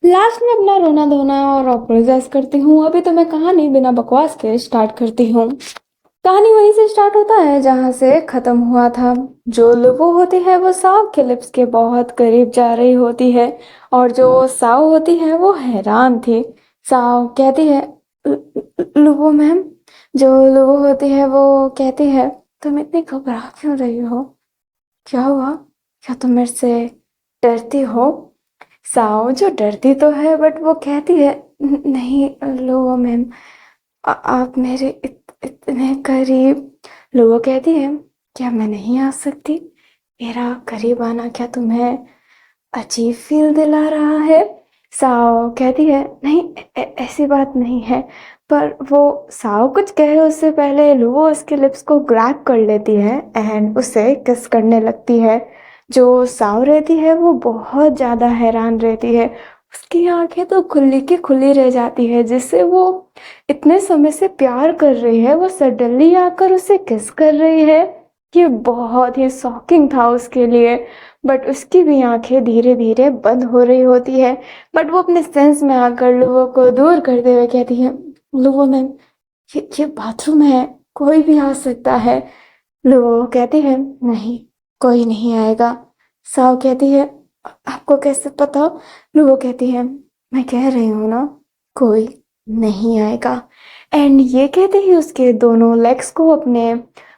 Last में अपना रोना धोना और अपोलोजाइज करती हूँ। अभी तो मैं कहानी बिना बकवास के स्टार्ट करती हूँ। कहानी वहीं से स्टार्ट होता है जहाँ से खत्म हुआ था। जो लुबो होती है वो साव के लिप्स के बहुत करीब जा रही होती है और जो साव होती है वो हैरान थी। साव कहती है, लुबो मैम। जो लुबो होती है वो कहती है, तुम इतनी घबरा क्यों रही हो? क्या हुआ? क्या तुम मेरे से डरती हो? साओ जो डरती तो है बट वो कहती है, नहीं लो मैम, आप मेरे इतने करीब। लोगो कहती है, क्या मैं नहीं आ सकती? मेरा करीब आना क्या तुम्हें अजीब फील दिला रहा है? साओ कहती है, नहीं ऐसी बात नहीं है। पर वो साओ कुछ कहे उससे पहले लुवो उसके लिप्स को ग्रैब कर लेती है एंड उसे किस करने लगती है। जो साव रहती है वो बहुत ज़्यादा हैरान रहती है। उसकी आंखें तो खुली की खुली रह जाती है, जिससे वो इतने समय से प्यार कर रही है वो सडनली आकर उसे किस कर रही है। ये बहुत ही शॉकिंग था उसके लिए। बट उसकी भी आंखें धीरे धीरे बंद हो रही होती है। बट वो अपने सेंस में आकर लुवो को दूर करते हुए कहती है, लुवो मैम, ये बाथरूम है, कोई भी आ सकता है। लुवो कहती है, नहीं, कोई नहीं आएगा। साव कहती है, आपको कैसे पता? लुवो कहती है, मैं कह रही हूँ ना, कोई नहीं आएगा। एंड ये कहते ही उसके दोनों लेग्स को अपने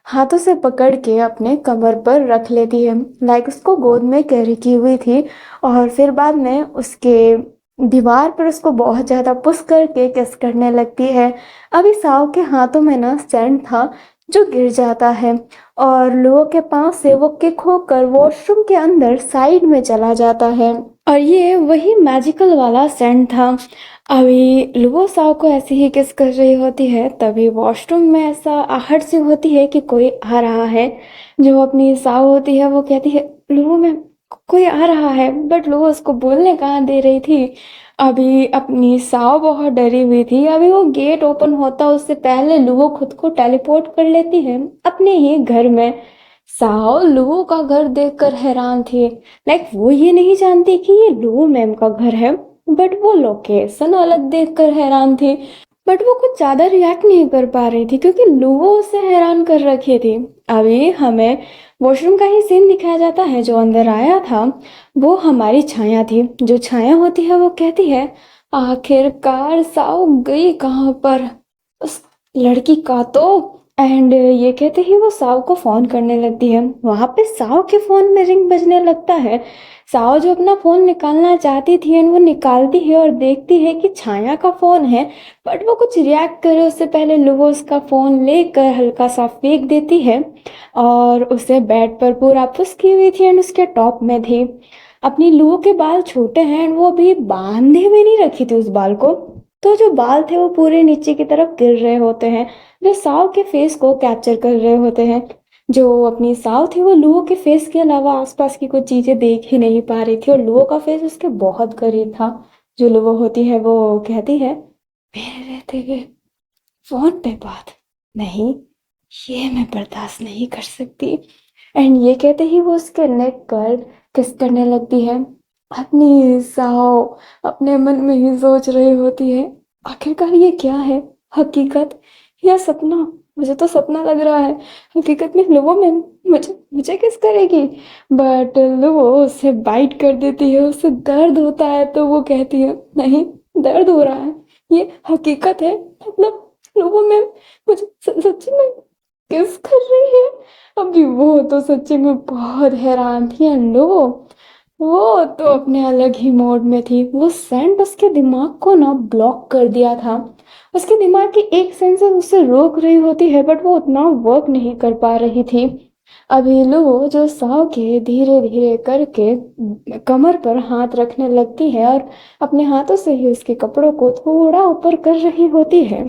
हाथों से पकड़ के अपने कमर पर रख लेती है, लाइक उसको गोद में कैरी की हुई थी। और फिर बाद में उसके दीवार पर उसको बहुत ज़्यादा पुश करके किस करने लगती है। अभी साव के हाथों में ना सैंड था जो गिर जाता है और लोगों के पाँव से वो किक होकर वॉशरूम के अंदर साइड में चला जाता है। और ये वही मैजिकल वाला सैंड था। अभी लुबो साव को ऐसे ही किस कर रही होती है, तभी वॉशरूम में ऐसा आहट सी होती है कि कोई आ रहा है। जो अपनी साव होती है वो कहती है, लुबो में कोई आ रहा है, बट लुबो उसको बोलने कहाँ दे रही थी। अभी अपनी साव बहुत डरी हुई थी। अभी वो गेट ओपन होता उससे पहले लुबो खुद को टेलीपोर्ट कर लेती है अपने ही घर में। साव लुबो का घर देखकर हैरान थी। लाइक वो ये नहीं जानती कि ये लुबो मैम का घर है, बट वो लोकेशन अलग देखकर हैरान थी। बट वो कुछ ज्यादा रिएक्ट नहीं कर पा रही थी क्योंकि लुबो उसे हैरान कर रखी थी। अभी हमें वॉशरूम का ही सीन दिखाया जाता है। जो अंदर आया था वो हमारी छाया थी। जो छाया होती है वो कहती है, आखिरकार साव गई कहाँ पर उस लड़की का तो। एंड ये कहते ही वो साव को फोन करने लगती है। वहां पे साव के फोन में रिंग बजने लगता है। साव जो अपना फोन निकालना चाहती थी एंड वो निकालती है और देखती है कि छाया का फोन है। बट वो कुछ रिएक्ट करे उससे पहले लुबो उसका फोन लेकर हल्का सा फेंक देती है और उसे बेड पर पूरा पुश की हुई थी एंड उसके टॉप में थी। अपनी लुबो के बाल छोटे हैं एंड वो अभी बांधे हुए नहीं रखी थी उस बाल को, तो जो बाल थे वो पूरे नीचे की तरफ गिर रहे होते हैं, जो साव के फेस को कैप्चर कर रहे होते हैं। जो अपनी साव थी वो लुओ के फेस के अलावा आसपास की कुछ चीजें देख ही नहीं पा रही थी और लुओ का फेस उसके बहुत करीब था। जो लुओ होती है वो कहती है, मेरे रहते हुए फोन पे बात? नहीं, ये मैं बर्दाश्त नहीं कर सकती। एंड ये कहते ही वो उसके नेक पर किस करने लगती है। अपनी साओ अपने मन में ही सोच रही होती है, आखिरकार ये क्या है, हकीकत या सपना? मुझे तो सपना लग रहा है। हकीकत में लुबो में मुझे मुझे किस करेगी? बट लुबो उसे बाइट कर देती है। उसे दर्द होता है तो वो कहती है, नहीं, दर्द हो रहा है, ये हकीकत है। मतलब लुबो में मुझे सच्ची में किस कर रही है? अभी वो तो सच्ची में बहुत हैरान थी। एंड वो तो अपने अलग ही मोड में थी। वो सेंट उसके दिमाग को ना ब्लॉक कर दिया था। उसके दिमाग की एक सेंसर उसे रोक रही होती है बट वो उतना वर्क नहीं कर पा रही थी। अभी लो जो साव के धीरे धीरे करके कमर पर हाथ रखने लगती है और अपने हाथों से ही उसके कपड़ों को थोड़ा ऊपर कर रही होती है।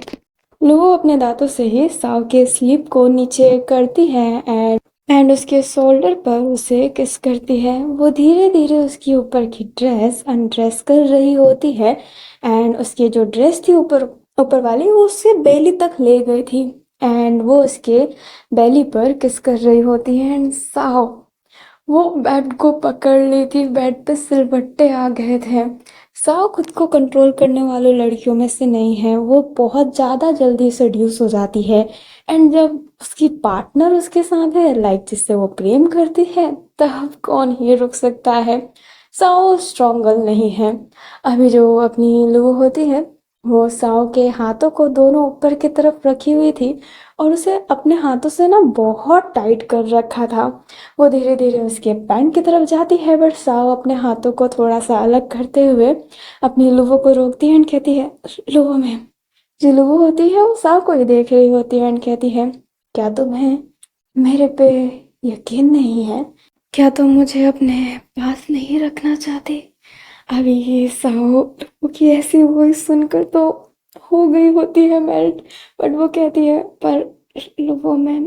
लुओ अपने दांतों से ही साव के स्लीप को नीचे करती है एंड उसके शोल्डर पर उसे किस करती है। वो धीरे धीरे उसकी ऊपर की ड्रेस अनड्रेस कर रही होती है एंड उसकी जो ड्रेस थी ऊपर ऊपर वाली वो उससे बेली तक ले गई थी एंड वो उसके बेली पर किस कर रही होती है। एंड साव वो बेड को पकड़ ली थी। बेड पे सिलबट्टे आ गए थे। साव खुद को कंट्रोल करने वाली लड़कियों में से नहीं है। वो बहुत ज़्यादा जल्दी सेड्यूस हो जाती है एंड जब उसकी पार्टनर उसके साथ है लाइक जिससे वो प्रेम करती है तब कौन ही रुक सकता है। साव स्ट्रॉन्ग गर्ल नहीं है। अभी जो अपनी लू होती है वो साव के हाथों को दोनों ऊपर की तरफ रखी हुई थी और उसे अपने हाथों से ना बहुत टाइट कर रखा था। वो धीरे धीरे उसके पैंट की तरफ जाती है बट साव अपने हाथों को थोड़ा सा अलग करते हुए अपनी लुवो को रोकती है एंड कहती है, लुवो मैम। जो लुवो होती है वो साव को ही देख रही होती है एंड कहती है, क्या तुम्हें मेरे पे यकीन नहीं है? क्या तुम मुझे अपने पास नहीं रखना चाहती? अभी ये साव की ऐसी वॉइस सुनकर तो हो गई होती है मेल्ट। बट वो कहती है, पर लुवो मैम,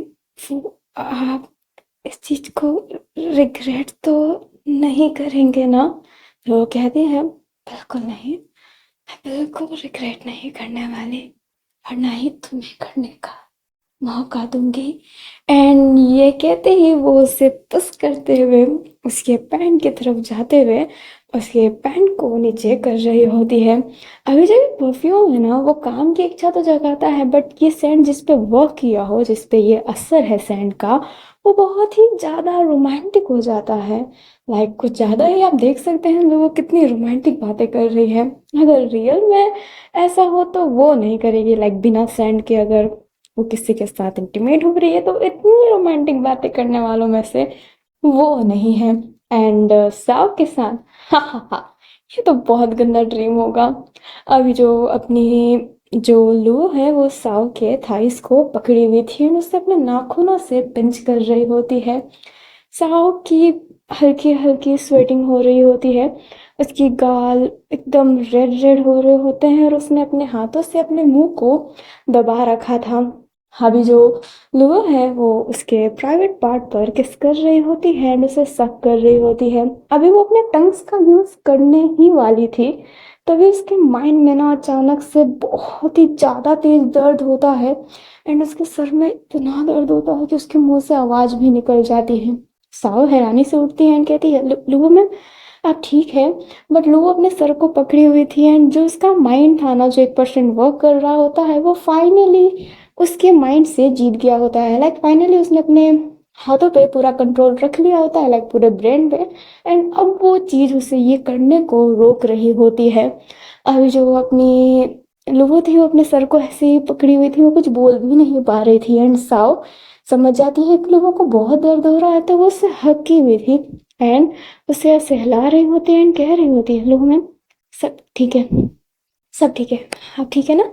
वो आप इस चीज को रिग्रेट तो नहीं करेंगे ना? तो वो कहती है, बिल्कुल नहीं, मैं बिल्कुल रिग्रेट नहीं करने वाली और ना ही तुम्हें करने का मौका दूंगी। एंड ये कहते ही वो उसे पुश करते हुए उसके पैंट की तरफ जाते हुए उसके पैंट को नीचे कर रही होती है। अभी जो परफ्यूम है ना वो काम की इच्छा तो जगाता है बट ये सेंट जिस पे वर्क किया हो, जिस पे ये असर है सेंट का, वो बहुत ही ज़्यादा रोमांटिक हो जाता है। लाइक कुछ ज़्यादा ही आप देख सकते हैं लोग कितनी रोमांटिक बातें कर रही है। अगर रियल में ऐसा हो तो वो नहीं करेगी। लाइक बिना सेंट के अगर वो किसी के साथ इंटीमेट हो रही है तो इतनी रोमांटिक बातें करने वालों में से वो नहीं है। एंड साव के साथ हा हा हा, ये तो बहुत गंदा ड्रीम होगा। अभी जो अपनी जो लू है वो साव के थाइस को पकड़ी हुई थी और उससे अपने नाखूनों से पिंच कर रही होती है। साव की हल्की हल्की स्वेटिंग हो रही होती है। उसकी गाल एकदम रेड रेड हो रहे होते हैं और उसने अपने हाथों से अपने मुंह को दबा रखा था। अभी जो लुआ है वो उसके प्राइवेट पार्ट पर किस कर रही होती है एंड उसे सक कर रही होती है। अभी वो अपने टंग्स का यूज करने ही वाली थी तभी उसके माइंड में ना अचानक से बहुत ही ज्यादा तेज दर्द होता है एंड उसके सर में इतना दर्द होता है कि उसके मुंह से आवाज भी निकल जाती है। साव हैरानी से उठती है एंड कहती है, लुआ मैम आप ठीक है? बट लुआ अपने सर को पकड़ी हुई थी एंड जो उसका माइंड था ना जो 1% वर्क कर रहा होता है वो फाइनली उसके माइंड से जीत गया होता है। लाइक फाइनली उसने अपने हाथों पे पूरा कंट्रोल रख लिया होता है, लाइक पूरे ब्रेन पे। एंड अब वो चीज उसे ये करने को रोक रही होती है। अभी जो अपनी लुबो थी वो अपने सर को ऐसे ही पकड़ी हुई थी, वो कुछ बोल भी नहीं पा रही थी एंड साव समझ जाती है कि लोगों को बहुत दर्द हो रहा है तो वो उससे हक की हुई थी एंड उसे सहला रही होती है एंड कह रही होती है, लो मैम सब ठीक है, सब ठीक है, आप ठीक है ना?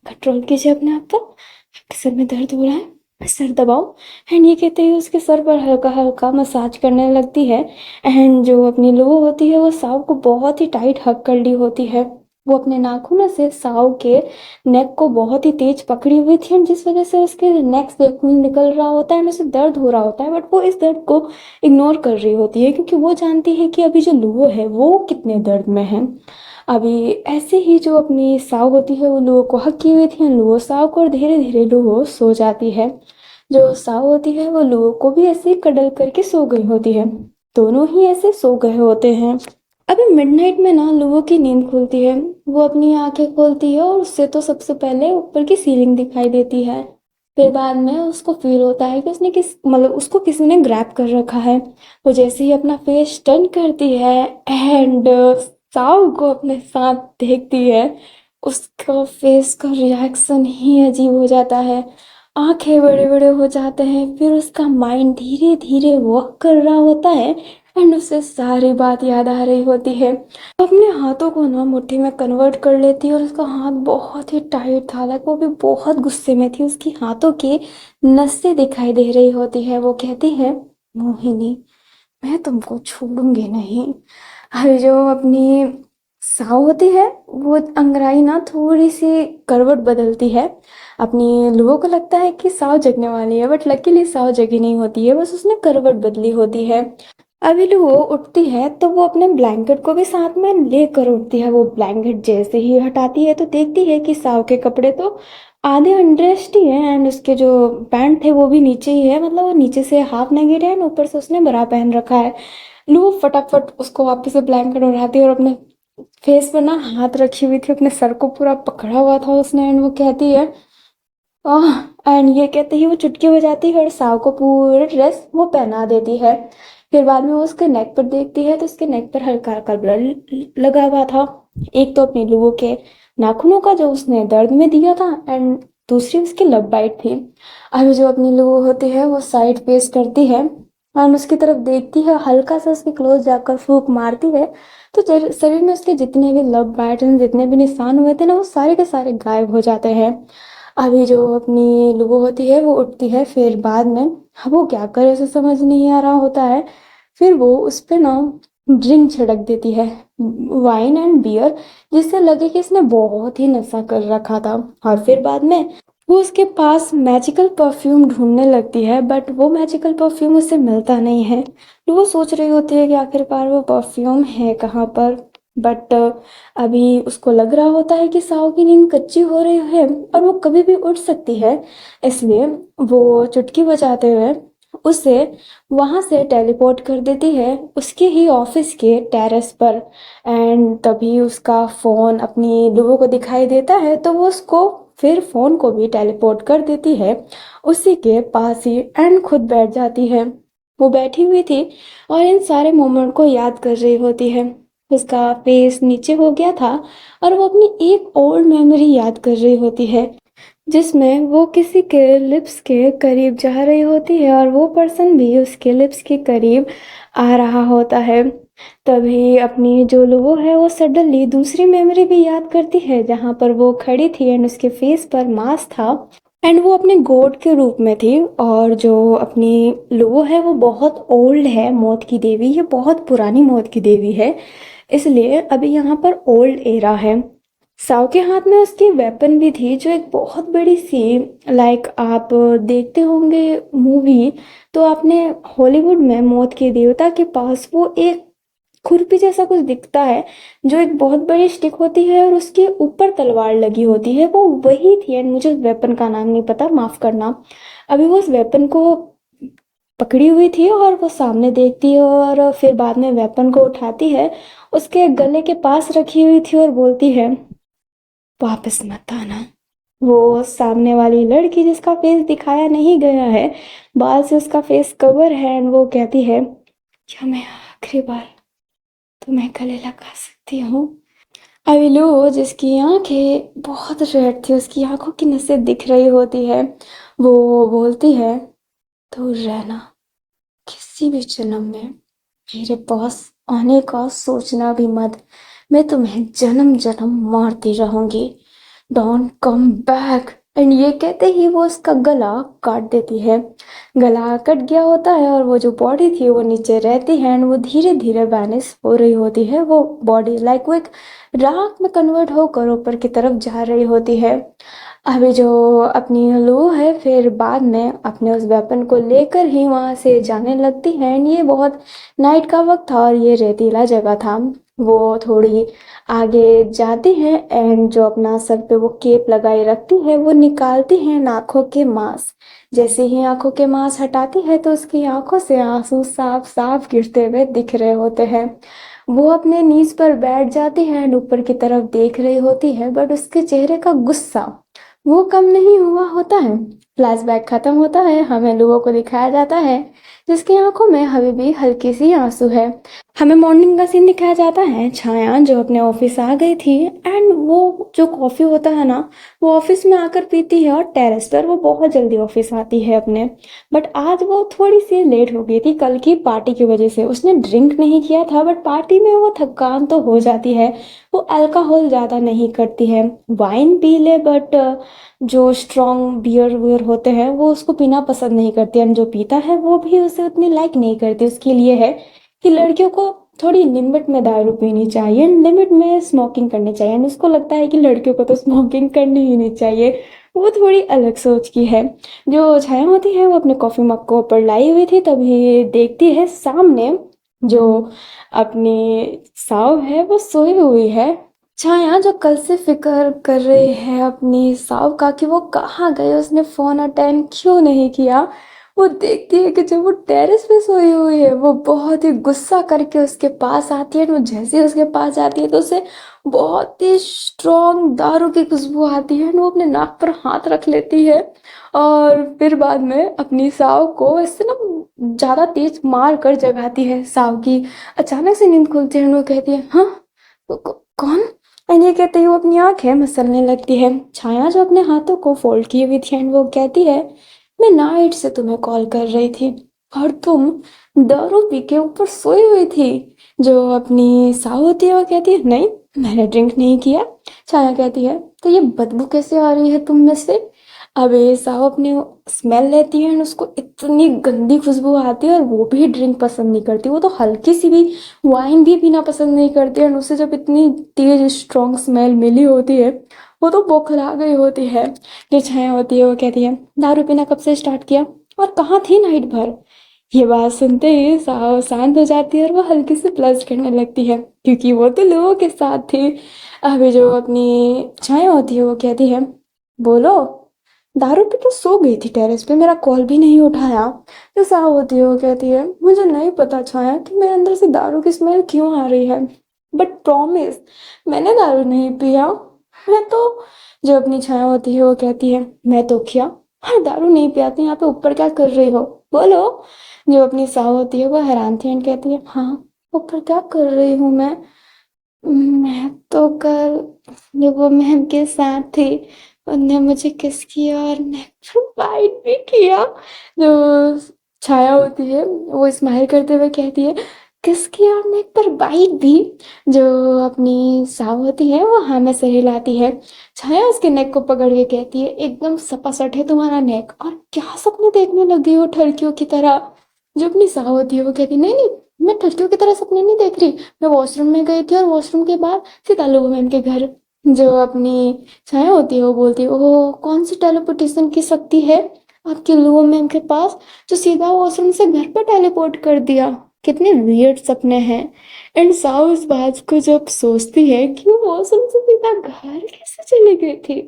कंट्रोल कीजिए अपने आप को, आपके सर में दर्द हो रहा है, सर दबाओ। एंड ये कहते हुए उसके सर पर हल्का हल्का मसाज करने लगती है। एंड जो अपनी लो होती है वो साव को बहुत ही टाइट हक कर ली होती है। वो अपने नाखूनों से साव के नेक को बहुत ही तेज पकड़ी हुई थी एंड जिस वजह से उसके नेक से खून निकल रहा होता है एंड उसे दर्द हो रहा होता है बट वो इस दर्द को इग्नोर कर रही होती है क्योंकि वो जानती है कि अभी जो लुओ है वो कितने दर्द में है। अभी ऐसे ही जो अपनी साव होती है वो लुओ को हक की हुई थी, लुओ साव को और धीरे धीरे लुओ सो जाती है। जो साव होती है वो लुओ को भी ऐसे ही कडल करके सो गई होती है। दोनों ही ऐसे सो गए होते हैं। अभी मिडनाइट में ना लुओ की नींद खुलती है। वो अपनी आंखें खोलती है और उससे तो सबसे पहले ऊपर की सीलिंग दिखाई देती है। फिर बाद में उसको फील होता है कि उसने उसको किसी ने ग्रैब कर रखा है। वो जैसे ही अपना फेस टर्न करती है एंड साव को अपने साथ देखती है, उसका फेस का रिएक्शन ही अजीब हो जाता है। आंखें बड़े बड़े हो जाते हैं, फिर उसका माइंड धीरे धीरे वर्क कर रहा होता है एंड उसे सारी बात याद आ रही होती है। अपने हाथों को ना मुट्ठी में कन्वर्ट कर लेती है और उसका हाथ बहुत ही टाइट था, लाइक वो भी बहुत गुस्से में थी। उसकी हाथों की नसें दिखाई दे रही होती है। वो कहती है, मोहिनी मैं तुमको छोड़ूंगी नहीं। अभी जो अपनी साव होती है वो अंगराई ना थोड़ी सी करवट बदलती है। अपनी लुओ को लगता है कि साव जगने वाली है बट लकीली साव जगी नहीं होती है, बस उसने करवट बदली होती है। अभी लुओ उठती है तो वो अपने ब्लैंकेट को भी साथ में लेकर उठती है। वो ब्लैंकेट जैसे ही हटाती है तो देखती है कि साव के कपड़े तो आधे अनड्रेस्ड ही है एंड उसके जो पैंट थे वो भी नीचे ही है, मतलब वो नीचे से हाफ नेकेड है एंड ऊपर से उसने बरा पहन रखा है। लू फटाफट उसको वापस से ब्लैंकेट उड़ाती है और अपने फेस पर ना हाथ रखी हुई थी, अपने सर को पूरा पकड़ा हुआ था उसने। एंड वो कहती है एंड ये कहते ही वो चुटकी बजाती है और साव को पूरा ड्रेस वो पहना देती है। फिर बाद में वो उसके नेक पर देखती है तो उसके नेक पर हल्का हल्का ब्लड लगा हुआ था। एक तो अपने लोगों के नाखूनों का जो उसने दर्द में दिया था, एंड दूसरी उसकी लव बाइट थी। अभी जो अपनी लोगो होती है वो साइड फेस करती है एंड उसकी तरफ देखती है, हल्का सा उसके क्लोज जाकर फूंक मारती है। तो शरीर में उसके जितने भी लव बाइट जितने भी निशान हुए थे ना, वो सारे के सारे गायब हो जाते हैं। अभी जो अपनी लोगो होती है वो उठती है, फिर बाद में वो क्या करे उसे समझ नहीं आ रहा होता है। फिर वो उस पे ना ड्रिंक छिड़क देती है, वाइन एंड बियर, जिससे लगे कि इसने बहुत ही नशा कर रखा था। और फिर बाद में वो उसके पास मैजिकल परफ्यूम ढूंढने लगती है, बट वो मैजिकल परफ्यूम उसे मिलता नहीं है। तो वो सोच रही होती है कि आखिरकार वो परफ्यूम है कहाँ पर। बट अभी उसको लग रहा होता है कि साओ की नींद कच्ची हो रही है और वो कभी भी उठ सकती है। इसलिए वो चुटकी बजाते हुए उसे वहां से टेलीपोर्ट कर देती है उसके ही ऑफिस के टेरेस पर। एंड तभी उसका फोन अपनी लोगों को दिखाई देता है, तो वो उसको फिर फोन को भी टेलीपोर्ट कर देती है उसी के पास ही, एंड खुद बैठ जाती है। वो बैठी हुई थी और इन सारे मोमेंट को याद कर रही होती है। उसका फेस नीचे हो गया था और वो अपनी एक ओल्ड मेमोरी याद कर रही होती है, जिसमें वो किसी के लिप्स के करीब जा रही होती है और वो पर्सन भी उसके लिप्स के करीब आ रहा होता है। तभी अपनी जो लोगो है वो सडनली दूसरी मेमोरी भी याद करती है, जहाँ पर वो खड़ी थी एंड उसके फेस पर मास्क था एंड वो अपने गोड के रूप में थी। और जो अपनी लोगो है वो बहुत ओल्ड है, मौत की देवी, ये बहुत पुरानी मौत की देवी है, इसलिए अभी यहाँ पर ओल्ड एरा है। साव के हाथ में उसकी वेपन भी थी, जो एक बहुत बड़ी सी, लाइक आप देखते होंगे मूवी, तो आपने हॉलीवुड में मौत के देवता के पास वो एक खुरपी जैसा कुछ दिखता है, जो एक बहुत बड़ी स्टिक होती है और उसके ऊपर तलवार लगी होती है, वो वही थी। एंड मुझे उस वेपन का नाम नहीं पता, माफ करना। अभी वो उस वेपन को पकड़ी हुई थी और वो सामने देखती है और फिर बाद में वेपन को उठाती है, उसके गले के पास रखी हुई थी और बोलती है, वापस मत आना। वो सामने वाली लड़की जिसका फेस दिखाया नहीं गया है, बाल से उसका फेस कवर है, एंड वो कहती है, क्या मैं आखिरी बार तुम्हें गले लगा सकती हूँ? अविलू, जिसकी आंखें बहुत रेड थी, उसकी आंखों की नसें दिख रही होती है, वो बोलती है, दूर रहना, किसी भी जन्म में मेरे पास आने का सोचना भी मत। मैं तुम्हें जन्म जन्म मारती रहूंगी। Don't come back. एंड ये कहते ही वो उसका गला काट देती है। गला कट गया होता है और वो जो बॉडी थी वो नीचे रहती है एंड वो धीरे धीरे वैनिश हो रही होती है। वो बॉडी लाइक वो एक राख में कन्वर्ट होकर ऊपर की तरफ जा रही होती है। अभी जो अपनी लू है फिर बाद में अपने उस वेपन को लेकर ही वहां से जाने लगती है। एंड ये बहुत नाइट का वक्त था और ये रेतीला जगह था। वो थोड़ी आगे जाती है एंड जो अपना सर पे वो केप लगाए रखती है वो निकालती है आंखों के मांस। जैसे ही आंखों के मांस हटाती है तो उसकी आंखों से आंसू साफ साफ गिरते हुए दिख रहे होते हैं। वो अपने नीज पर बैठ जाती है एंड ऊपर की तरफ देख रही होती है, बट उसके चेहरे का गुस्सा वो कम नहीं हुआ होता है। फ्लैशबैक खत्म होता है, हमें लोगों को दिखाया जाता है जिसकी आंखों में अभी भी हल्की सी आंसू है। हमें मॉर्निंग का सीन दिखाया जाता है, छाया जो अपने ऑफिस आ गई थी एंड वो जो कॉफी होता है ना वो ऑफिस में आकर पीती है, और टेरेस पर वो बहुत जल्दी ऑफिस आती है अपने। बट आज वो थोड़ी सी लेट हो गई थी, कल की पार्टी की वजह से उसने ड्रिंक नहीं किया था, बट पार्टी में वो थकान तो हो जाती है। वो अल्कोहल ज़्यादा नहीं करती है, वाइन पी ले बट जो स्ट्रॉन्ग बियर वियर होते हैं वो उसको पीना पसंद नहीं करती, एंड जो पीता है वो भी उसे उतनी लाइक नहीं करती। उसके लिए है कि लड़कियों को थोड़ी लिमिट में दारू पीनी चाहिए, लिमिट में स्मोकिंग करनी चाहिए, एंड उसको लगता है कि लड़कियों को तो स्मोकिंग करनी ही नहीं चाहिए। वो थोड़ी अलग सोच की है। जो छाया होती है वो अपने कॉफी मग को ऊपर लाई हुई थी, तभी देखती है सामने जो अपनी साव है वो सोई हुई है। छाया जो कल से फिक्र कर रही है अपनी साव का कि वो कहाँ गए, उसने फोन अटेंड क्यों नहीं किया, वो देखती है कि जब वो टेरेस पे सोई हुई है, वो बहुत ही गुस्सा करके उसके पास आती है। और वो जैसे ही उसके पास जाती है तो उसे बहुत ही स्ट्रॉन्ग दारू की खुशबू आती है। वो अपने नाक पर हाथ रख लेती है और फिर बाद में अपनी साव को इससे ना ज़्यादा तेज मार कर जगाती है। साव की अचानक से नींद खुलती है और वो कहती है, हाँ कौन? एंड ये कहते ही वो अपनी आंखें मसलने लगती है। छाया जो अपने हाथों को फोल्ड की हुई थी एंड वो कहती है, मैं नाइट से तुम्हें कॉल कर रही थी और तुम दारू पी के ऊपर सोई हुई थी। जो अपनी साव होती है वो कहती है, नहीं मैंने ड्रिंक नहीं किया। छाया कहती है, तो ये बदबू कैसे आ रही है तुम में से? अबे साहब अपने स्मेल लेती है और उसको इतनी गंदी खुशबू आती है। और वो भी ड्रिंक पसंद नहीं करती, वो तो हल्की सी भी वाइन भी पीना पसंद नहीं करती है। और उसे जब इतनी तेज स्ट्रॉन्ग स्मेल मिली होती है, वो तो बौखला गई होती है। जो छाया होती है वो कहती है, दारू पीना कब से स्टार्ट किया और कहाँ थी नाइट भर? ये बात सुनते ही साहब शांत हो जाती है और वो हल्की से ब्लश करने लगती है, क्योंकि वो तो लोगों के साथ थी। अभी जो अपनी छाया होती है वो कहती है, बोलो। दारू पी के सो गई थी टेरेस पे, मेरा कॉल भी नहीं उठाया। जो साहब होती है वो कहती है, मुझे नहीं पता छाया कि मेरे अंदर से दारू की स्मेल क्यों आ रही है, बट प्रॉमिस मैंने दारू नहीं पिया। मैं तो जो अपनी छाया होती है वो कहती है, मैं तो क्या, हाँ दारू नहीं पियाती, यहाँ पे ऊपर क्या कर रही हो, बोलो। जो अपनी साहब होती है वो हैरान थी एंड कहती है, हाँ ऊपर क्या कर रही हूँ मैं तो कल जब वो मैम के साथ थी, उनने मुझे किस किया और नेक पर बाइट भी किया। जो छाया होती है वो स्माइल करते हुए कहती है, किस किया और नेक पर बाइट भी? जो अपनी साव होती है वो हाँ में सर हिलाती है। छाया उसके नेक को पकड़ के कहती है, एकदम सपासट है तुम्हारा नेक, और क्या सपने देखने लगी हो ठरकियों की तरह? जो अपनी साव होती है वो कहती है, नहीं नहीं मैं ठरकियों की तरह सपने नहीं देख रही, मैं वॉशरूम में गई थी और वॉशरूम के बाद सीधा लोगो मैम के घर। जो अपनी छाया होती है वो बोलती है, ओह कौन सी टेलीपोर्टेशन की शक्ति है आपके लोगो मैम के पास, जो सीधा वॉशरूम से घर पर टेलीपोर्ट कर दिया? कितने वियर्ड सपने हैं। एंड साउ इस बात को जब सोचती है कि वो वॉशरूम से सीधा घर कैसे चली गई थी,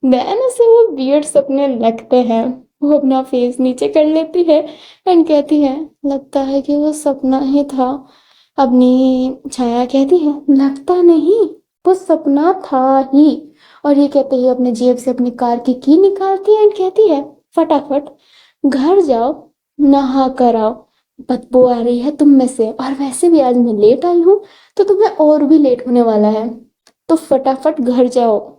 देन उसे वो वियर्ड सपने लगते हैं। वो अपना फेस नीचे कर लेती है एंड कहती है, लगता है कि वो सपना ही था। अपनी छाया कहती है, लगता नहीं, वो सपना था ही। और ये कहते ही अपने जेब से अपनी कार की निकालती है एंड कहती है, फटाफट घर जाओ, नहा कर आओ, बदबू आ रही है तुम में से, और वैसे भी आज मैं लेट आई हूँ तो तुम्हें और भी लेट होने वाला है, तो फटाफट घर जाओ।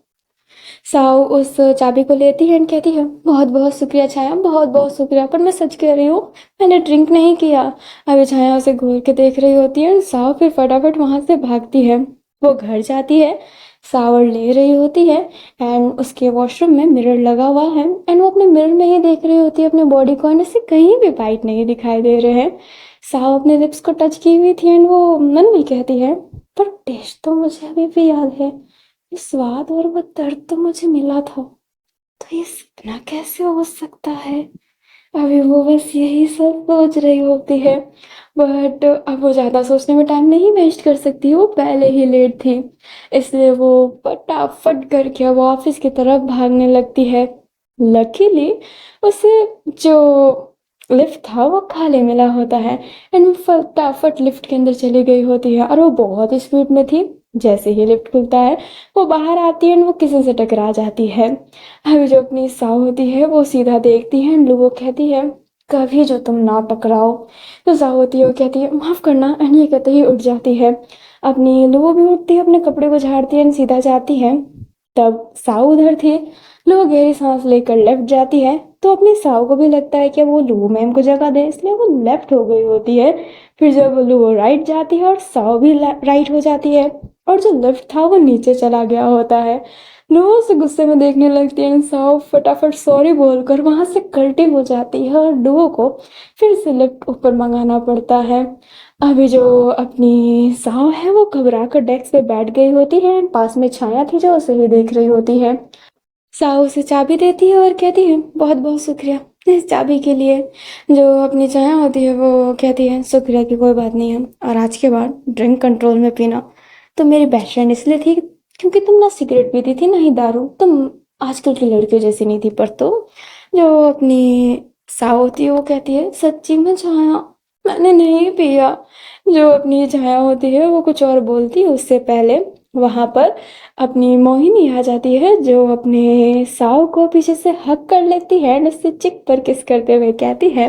साउ उस चाबी को लेती है एंड कहती है, बहुत बहुत शुक्रिया छाया, बहुत बहुत शुक्रिया, पर मैं सच कह रही हूँ, मैंने ड्रिंक नहीं किया। अभी छाया उसे घूर के देख रही होती है और साउ फिर फटाफट वहां से भागती है। वो घर जाती है, शावर ले रही होती है एंड उसके वॉशरूम में मिरर लगा हुआ है एंड वो अपने मिरर में ही देख रही होती है अपने बॉडी को, एंड उसे कहीं भी बाइट नहीं दिखाई दे रहे हैं। साउ अपने लिप्स को टच की हुई थी एंड वो मन में कहती है, पर टेस्ट तो मुझे अभी भी याद है, ये स्वाद और वो दर्द तो मुझे मिला था, तो ये सपना कैसे हो सकता है? अभी वो बस यही सब सोच रही होती है, बट अब वो ज़्यादा सोचने में टाइम नहीं वेस्ट कर सकती, वो पहले ही लेट थी। इसलिए वो फटाफट करके अब ऑफिस की तरफ भागने लगती है। लकीली उसे जो लिफ्ट था वो खाली मिला होता है एंड वो फटाफट लिफ्ट के अंदर चली गई होती है और वो बहुत ही स्पीड में थी। जैसे ही लिफ्ट खुलता है वो बाहर आती है और वो किसी से टकरा जाती है। अभी जो अपनी साव होती है वो सीधा देखती है एंड वो कहती है, कभी जो तुम ना टकराओ। तो साव होती है वो कहती है, माफ करना, एंड ये कहते ही उठ जाती है। अपनी लुओ भी उठती है, अपने कपड़े को झाड़ती है एंड सीधा जाती है। तब साव उधर थी। लुओ गहरी सांस लेकर लेफ्ट जाती है तो अपनी साव को भी लगता है कि वो लुओ मैम को जगह दे, इसलिए वो लेफ्ट हो गई होती है। फिर जब लुओ राइट जाती है और साव भी राइट हो जाती है और जो लेफ्ट था वो नीचे चला गया होता है। लुओ से गुस्से में देखने लगती है, साव फटाफट सॉरी बोलकर वहां से कल्टी हो जाती है और लुओ को फिर से लिफ्ट ऊपर मंगाना पड़ता है। अभी जो अपनी साव है वो घबरा कर डेस्क पे बैठ गई होती है एंड पास में छाया थी जो उसे ही देख रही होती है। साहु उसे चाबी देती है और कहती है, बहुत बहुत शुक्रिया इस चाबी के लिए। जो अपनी छाया होती है वो कहती है, शुक्रिया की कोई बात नहीं है, और आज के बाद ड्रिंक कंट्रोल में पीना। तो मेरी बेस्ट फ्रेंड इसलिए थी क्योंकि तुम ना सिगरेट पीती थी ना ही दारू, तुम आजकल की लड़कियों जैसी नहीं थी। पर तो जो अपनी साव होती है वो कहती है, सच्ची में छाया, मैंने नहीं पिया। जो अपनी छाया होती है वो कुछ और बोलती है उससे पहले वहां पर अपनी मोहिनी आ जाती है, जो अपने साव को पीछे से हक कर लेती है और उससे चिक पर किस करते हुए कहती है,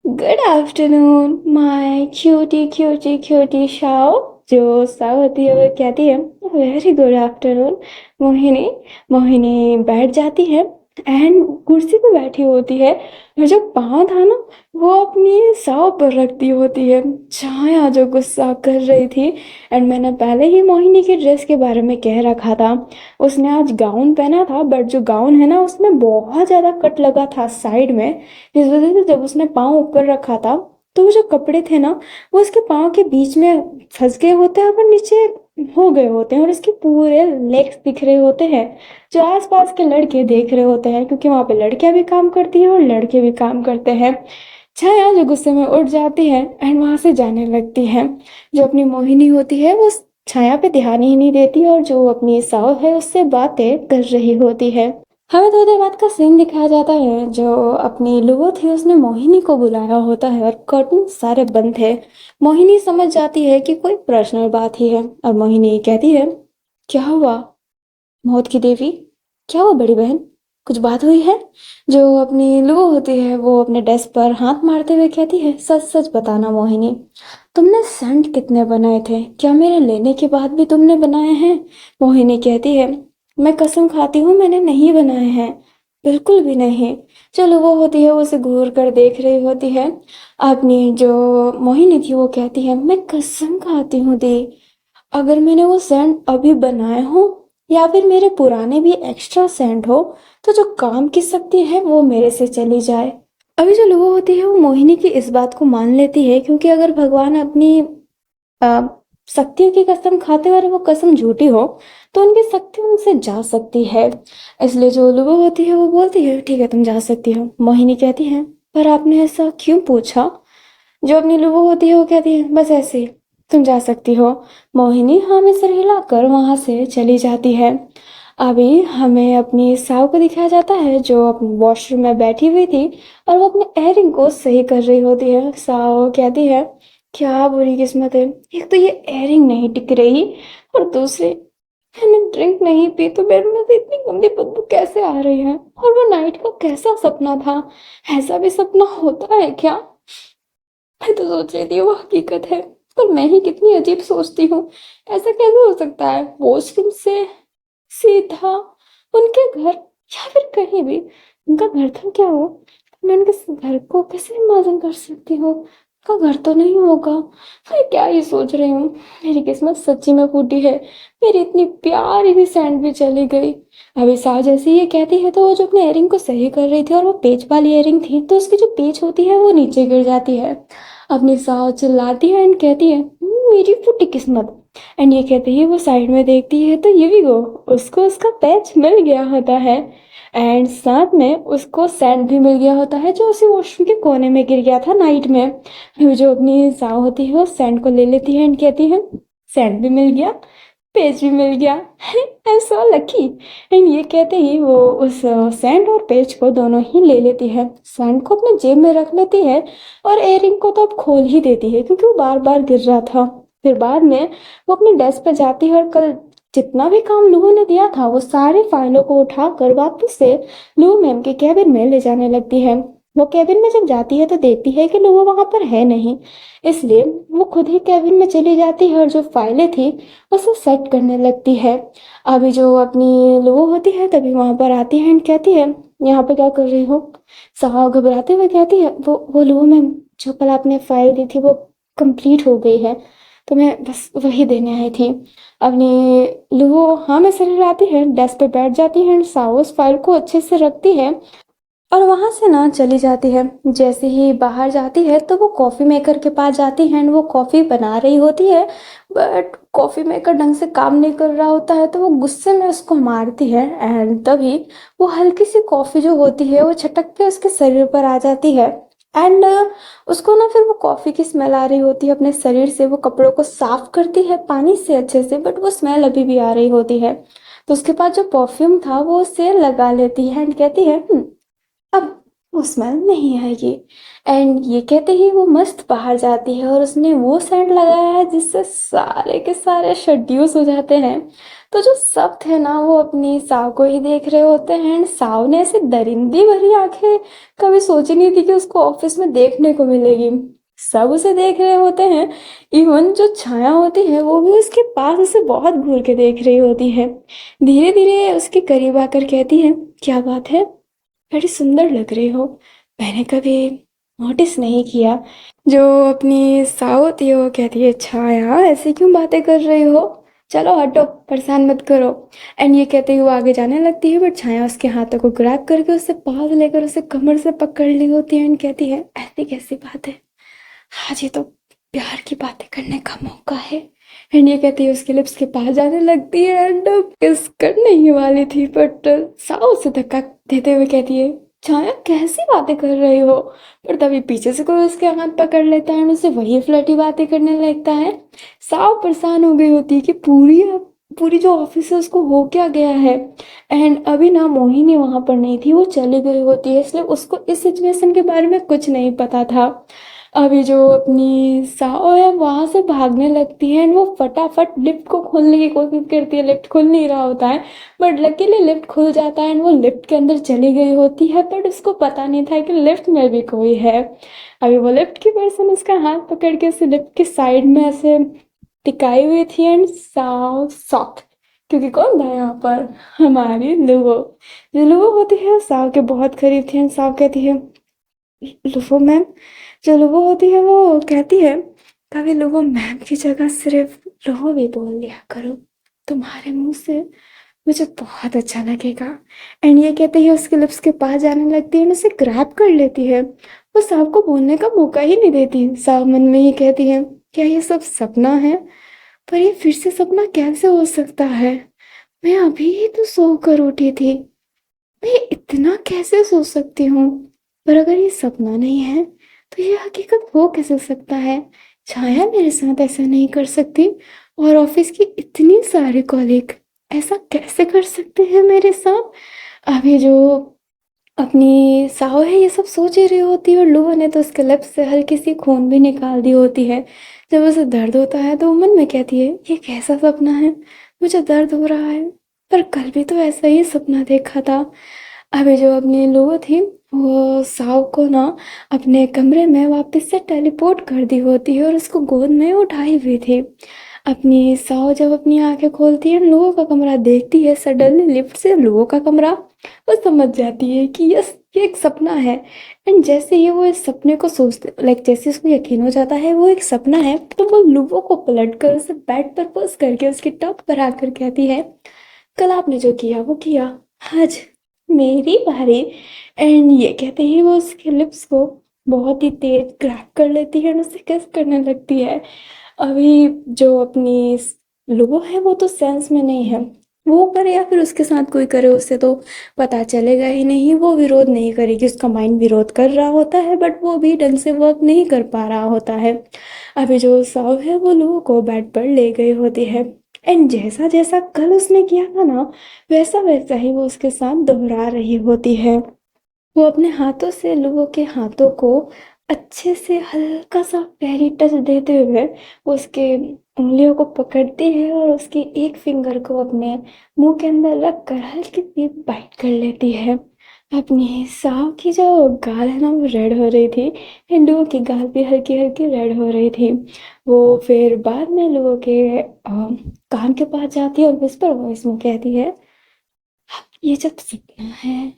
good afternoon my cutie cutie cutie शाओ। जो साव होती है वो कहती है, very good afternoon Mohini. Mohini बैठ जाती है एंड कुर्सी पे बैठी होती है, और जो पाँव था ना वो अपनी साव पर रख दी होती है। छाया जो गुस्सा कर रही थी, एंड मैंने पहले ही मोहिनी की ड्रेस के बारे में कह रखा था, उसने आज गाउन पहना था, बट जो गाउन है ना उसमें बहुत ज़्यादा कट लगा था साइड में, इस वजह से जब उसने पाँव ऊपर रखा था तो वो जो कपड़े थे ना वो उसके पाँव के बीच में फंस गए होते हैं और नीचे हो गए होते हैं, और इसके पूरे लेग्स दिख रहे होते हैं, जो आसपास के लड़के देख रहे होते हैं, क्योंकि वहां पे लड़कियां भी काम करती हैं और लड़के भी काम करते हैं। छाया जो गुस्से में उठ जाती है एंड वहां से जाने लगती है। जो अपनी मोहिनी होती है वो छाया पे ध्यान ही नहीं देती, और जो अपनी साव है उससे बातें कर रही होती है। हमें थोड़ी देर बाद का सीन दिखाया जाता है, जो अपनी लुबो थी उसने मोहिनी को बुलाया होता है और कर्टन सारे बंद थे। मोहिनी समझ जाती है कि कोई पर्सनल बात ही है, और मोहिनी कहती है, क्या हुआ मौत की देवी, क्या हुआ बड़ी बहन, कुछ बात हुई है? जो अपनी लुबो होती है वो अपने डेस्क पर हाथ मारते हुए कहती है, सच सच बताना मोहिनी, तुमने सेंट कितने बनाए थे, क्या मेरे लेने के बाद भी तुमने बनाए हैं? मोहिनी कहती है, मैं कसम खाती हूँ मैंने नहीं बनाए हैं, बिल्कुल भी नहीं। चलो वो होती है वो उसे घूर कर देख रही होती है। अपनी जो मोहिनी थी वो कहती है, मैं कसम खाती हूँ दी, अगर मैंने वो सेंट अभी बनाए हो या फिर मेरे पुराने भी एक्स्ट्रा सेंट हो, तो जो काम की शक्ति है वो मेरे से चली जाए। अभी जो लोगों होती है वो मोहिनी की इस बात को मान लेती है, क्योंकि अगर भगवान अपनी अ, शक्तियों की कसम खाते और वो कसम झूठी हो तो उनकी शक्ति उनसे जा सकती है। इसलिए जो लुबो होती है वो बोलती है, ठीक है तुम जा सकती हो। मोहिनी कहती है, पर आपने ऐसा क्यों पूछा? जो अपनी लुबो होती है वो कहती है, बस ऐसे ही, तुम जा सकती हो। मोहिनी हाँ में सिर हिलाकर वहां से चली जाती है। अभी हमें अपनी साव को दिखाया जाता है, जो अपने वॉशरूम में बैठी हुई थी और वो अपने एयरिंग को सही कर रही होती है। साव कहती है, क्या बुरी किस्मत है, एक तो ये एयरिंग नहीं टिक रही, और दूसरे मैंने ड्रिंक नहीं पी तो मेरे में से इतनी गंदी बदबू कैसे आ रही है, और वो नाइट का कैसा सपना था, ऐसा भी सपना होता है क्या? मैं तो सोच रही थी वो हकीकत है, पर मैं ही कितनी अजीब सोचती हूँ। ऐसा कैसे हो सकता है, वॉशरूम से सीधा उनके घर, या फिर कहीं भी उनका घर था क्या वो? मैं उनके घर को कैसे इमेजिन कर सकती हूँ? उनका घर तो नहीं होगा। मैं क्या ही सोच रही हूँ, मेरी किस्मत सच्ची में फूटी है, मेरी इतनी प्यारी सी सैंड भी चली गई। अभी साव जैसे ये कहती है तो वो जो अपने एयरिंग को सही कर रही थी और वो पेच वाली एयरिंग थी, तो उसकी जो पेच होती है वो नीचे गिर जाती है। अपनी साव चिल्लाती है एंड कहती है, मेरी फूटी किस्मत"। एंड ये कहते ही वो साइड में देखती है तो ये भी गो, उसको उसका पैच मिल गया होता है, एंड साथ में उसको सैंड भी मिल गया होता है, जो उसी वॉशरूम के कोने में गिर गया था नाइट में। फिर जो अपनी साव होती है वो सैंड को ले लेती है एंड कहती है, सैंड भी मिल गया, पेज भी मिल गया, I am so lucky. And ये कहते ही वो उस सैंड और पेज को दोनों ही ले लेती है, सैंड को अपने जेब में रख लेती है, और एयरिंग को तो अब खोल ही देती है क्योंकि वो बार बार गिर रहा था। फिर बाद में वो अपनी डेस्क पर जाती है और कल जितना भी काम लूहो ने दिया था वो सारी फाइलों को उठाकर वापस से लूहो मैम के कैबिन में ले जाने लगती है। वो कैबिन में जब जाती है तो देखती है कि लूहो वहां पर है नहीं, इसलिए वो खुद ही कैबिन में चली जाती है और जो फाइलें थी उसे सेट करने लगती है। अभी जो अपनी लूहो होती है तभी वहां पर आती है एंड कहती है, यहाँ पे क्या कर रही हो? सहा घबराते हुए कहती है, वो लूहो मैम, जो कल आपने फाइल दी थी वो कंप्लीट हो गई है, तो मैं बस वही देने आई थी। अपनी लूहो हाँ में सिर हिलाती है, डेस्क पे बैठ जाती है एंड साओ उस फाइल को अच्छे से रखती है और वहां से ना चली जाती है। जैसे ही बाहर जाती है तो वो कॉफी मेकर के पास जाती है एंड वो कॉफी बना रही होती है, बट कॉफी मेकर ढंग से काम नहीं कर रहा होता है तो वो गुस्से में उसको मारती है, एंड तभी वो हल्की सी कॉफी जो होती है वो छटक के उसके शरीर पर आ जाती है। एंड उसको ना फिर वो कॉफी की स्मेल आ रही होती है अपने शरीर से, वो कपड़ों को साफ करती है पानी से अच्छे से, बट वो स्मेल अभी भी आ रही होती है। तो उसके पास जो परफ्यूम था वो उसे लगा लेती है एंड कहती है, अब वो स्मेल नहीं आएगी। एंड ये कहते ही वो मस्त बाहर जाती है और उसने वो सेंट लगाया है जिससे सारे के सारे शेड्यूल्स हो जाते हैं। तो जो सब थे ना वो अपनी साव को ही देख रहे होते हैं। एंड साव ने ऐसे दरिंदी भरी आंखें कभी सोची नहीं थी कि उसको ऑफिस में देखने को मिलेगी। सब उसे देख रहे होते हैं। इवन जो छाया होती है वो भी उसके पास उसे बहुत घूर के देख रही होती है। धीरे धीरे उसके करीब आकर कहती है, क्या बात है, बड़ी सुंदर लग रही हो, मैंने कभी नोटिस नहीं किया। जो अपनी साव होती है वो कहती है, छाया ऐसे क्यों बातें कर रही हो, चलो हटो, परेशान मत करो। एंड ये कहते ही वो आगे जाने लगती है, बट छाया उसके हाथों को ग्रैब करके उससे पास लेकर उसे कमर से पकड़ ली होती है। एंड कहती है, ऐसी कैसी बात है, आज ये तो प्यार की बातें करने का मौका है। एंड ये कहती है उसके लिप्स के पास जाने लगती है एंड किस करने ही वाली थी, बट साव उसे धक्का देते हुए कहती है, छाया कैसी बातें कर रही हो। पर तभी पीछे से कोई उसके हाथ पकड़ लेता है और उसे वही फ्लर्टी बातें करने लगता है। साव परेशान हो गई होती है कि पूरी पूरी जो ऑफिस है उसको हो क्या गया है। एंड अभी ना मोहिनी वहां पर नहीं थी, वो चली गई होती है, इसलिए उसको इस सिचुएशन के बारे में कुछ नहीं पता था। अभी जो अपनी साओ है वहां से भागने लगती है एंड वो फटाफट लिफ्ट को खोलने की कोशिश करती है। लिफ्ट खुल नहीं रहा होता है, बट लकीली लिफ्ट खुल जाता है एंड वो लिफ्ट के अंदर चली गई होती है। बट उसको पता नहीं था कि लिफ्ट में भी कोई है। अभी वो लिफ्ट की पर्सन उसका हाथ पकड़ के उसे लिफ्ट के साइड में ऐसे टिकाई हुई थी एंड साव सॉफ्ट, क्योंकि कौन था यहाँ पर, हमारी लुवो। जो लुवो होती है साव के बहुत करीब थी एंड साव कहती है, लुवो मैम। जो लुवो होती है वो कहती है, कभी लुवो मैम की जगह सिर्फ लुवो भी बोल लिया करो, तुम्हारे मुंह से मुझे बहुत अच्छा लगेगा। एंड ये कहते ही उसके लिप्स के पास जाने लगती है और उसे ग्रैब कर लेती है। वो साव को बोलने का मौका ही नहीं देती। साव मन में ही कहती है, क्या ये सब सपना है, पर ये फिर से सपना कैसे हो सकता है, मैं अभी ही तो सो कर उठी थी, मैं इतना कैसे सो सकती हूँ। पर अगर ये सपना नहीं है तो ये हकीकत हो कैसे सकता है। छाया मेरे साथ ऐसा नहीं कर सकती, और ऑफिस की इतनी सारे कॉलीग ऐसा कैसे कर सकते हैं मेरे साथ। अभी जो अपनी साहो है ये सब सोच ही रही होती है और लुबो ने तो उसके लिप्स से हल्की सी खून भी निकाल दी होती है। जब उसे दर्द होता है तो वो मन में कहती है, ये कैसा सपना है, मुझे दर्द हो रहा है, पर कल भी तो ऐसा ही सपना देखा था। अभी जो अपनी लुबो थी वो साव को ना अपने कमरे में वापस से टेलीपोर्ट कर दी होती है और उसको गोद में उठाई हुई थी। अपनी साव जब अपनी आंखें खोलती है लोगों का कमरा देखती है, सडनली लिफ्ट से लोगों का कमरा, वो समझ जाती है कि यस ये एक सपना है। एंड जैसे ही वो इस सपने को सोचते, लाइक जैसे उसको यकीन हो जाता है वो एक सपना है, तो वो लुवो को पलट कर उसे बेड पर पुश करके उसकी टॉप पर आकर कहती है, कल आपने जो किया वो किया, आज मेरी बारी। एंड ये कहते ही वो उसके लिप्स को बहुत ही तेज ग्रैब कर लेती है और उसे किस करने लगती है। अभी जो अपनी लुबो है वो तो सेंस में नहीं है, वो करे या फिर उसके साथ कोई करे उससे तो पता चलेगा ही नहीं। वो विरोध नहीं करेगी, उसका माइंड विरोध कर रहा होता है बट वो भी ढंग से वर्क नहीं कर पा रहा होता है। अभी जो साव है वो लुबो को बेड पर ले गई होती है एंड जैसा जैसा कल उसने किया था ना वैसा वैसा ही वो उसके साथ दोहरा रही होती है। वो अपने हाथों से लोगों के हाथों को अच्छे से हल्का सा पैरी टच देते हुए वो उसके उंगलियों को पकड़ती है और उसकी एक फिंगर को अपने मुंह के अंदर रख कर हल्की सी बाइट कर लेती है। अपनी साव की जो गाल है ना वो रेड हो रही थी, हिंदुओं की गाल भी हल्की हल्की रेड हो रही थी। वो फिर बाद में लोगों के कान के पास जाती है और विस्पर वॉइस में कहती है, ये जब सपना है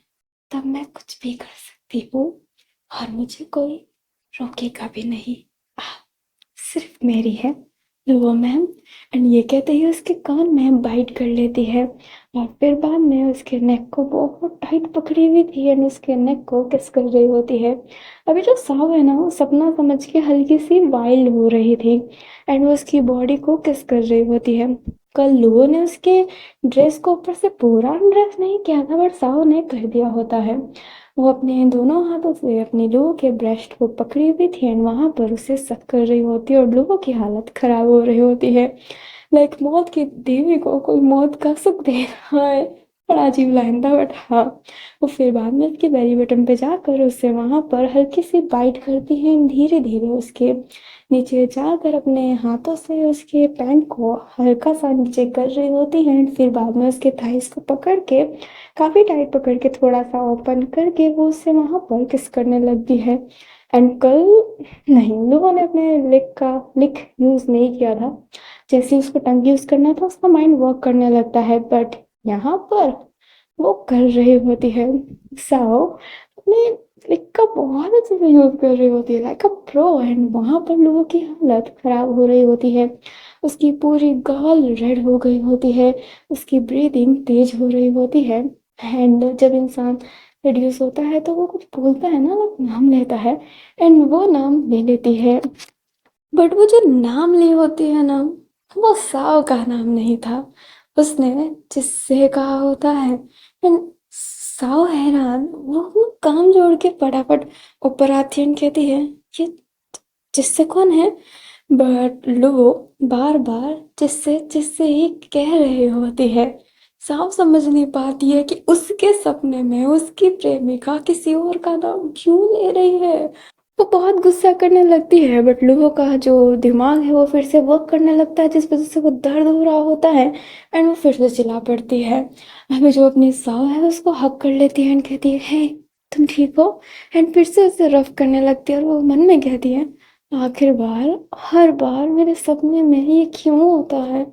तब मैं कुछ भी कर सकती हूँ और मुझे कोई रोकेगा भी नहीं, आह, सिर्फ मेरी है वो मैम। एंड ये कहते ही उसके कान में बाइट कर लेती है और फिर बाद में उसके नेक को बहुत टाइट पकड़ी हुई थी एंड उसके नेक को किस कर रही होती है। अभी जो साव है ना वो सपना समझ के हल्की सी वाइल्ड हो रही थी एंड वो उसकी बॉडी को किस कर रही होती है। कल लुओ ने उसके ड्रेस को ऊपर से पूरा ड्रेस नहीं किया था बट साव ने कर दिया होता है। वो अपने दोनों हाथों से अपनी लुओ के ब्रेस्ट को पकड़ी हुई थी एंड वहां पर उसे सक कर रही होती है और लुओ की हालत खराब हो रही होती है, लाइक मौत की देवी को कोई मौत का सुख दे रहा है। बड़ा अजीब लाइन था बट हाँ, वो फिर बाद में उसके बेली बटन पे जाकर उससे वहाँ पर हल्की सी बाइट करती है, धीरे-धीरे उसके नीचे जाकर अपने हाथों से उसके पैंट को हल्का-सा नीचे कर रही होती है एंड फिर बाद में उसके थाइस को पकड़ के काफ़ी टाइट पकड़ के थोड़ा-सा ओपन करके वो उससे वहाँ पर किस करने लगती है। एंड कल नहीं, लोगों ने अपने लिक यूज़ नहीं किया था। जैसे ही उसको टंग यूज़ करना था उसका माइंड वर्क करने लगता है बट यहाँ पर वो कर रही होती है। साओ अपने लिक का बहुत अच्छे से यूज़ कर रही होती है लाइक अ प्रो एंड वहाँ पर लोगों की हालत खराब हो रही होती है। उसकी पूरी गाल रेड हो गई होती है, उसकी ब्रीदिंग तेज हो रही होती है एंड जब इंसान रिड्यूस होता है तो वो कुछ बोलता है ना, वो नाम लेता है एंड वो नाम ले लेती है बट वो जो नाम ली होती है ना, वो साव का नाम नहीं था। उसने जिससे कहा होता है एंड साव हैरान, वो अपना काम जोड़ के फटाफट ऊपर आती है and कहती है ये जिससे कौन है? बट लो बार बार जिससे जिससे ही कह रही होती है। साव समझ नहीं पाती है कि उसके सपने में उसकी प्रेमिका किसी और का नाम क्यों ले रही है। वो बहुत गुस्सा करने लगती है बट लोगों का जो दिमाग है वो फिर से वर्क करने लगता है जिस वजह से वो दर्द हो रहा होता है एंड वो फिर से चिल्ला पड़ती है। अभी जो अपनी साव है उसको हक कर लेती है एंड कहती है हे तुम ठीक हो एंड फिर से उसे रफ करने लगती है और वो मन में कहती है आखिर बार हर बार मेरे सपने में ये क्यों होता है,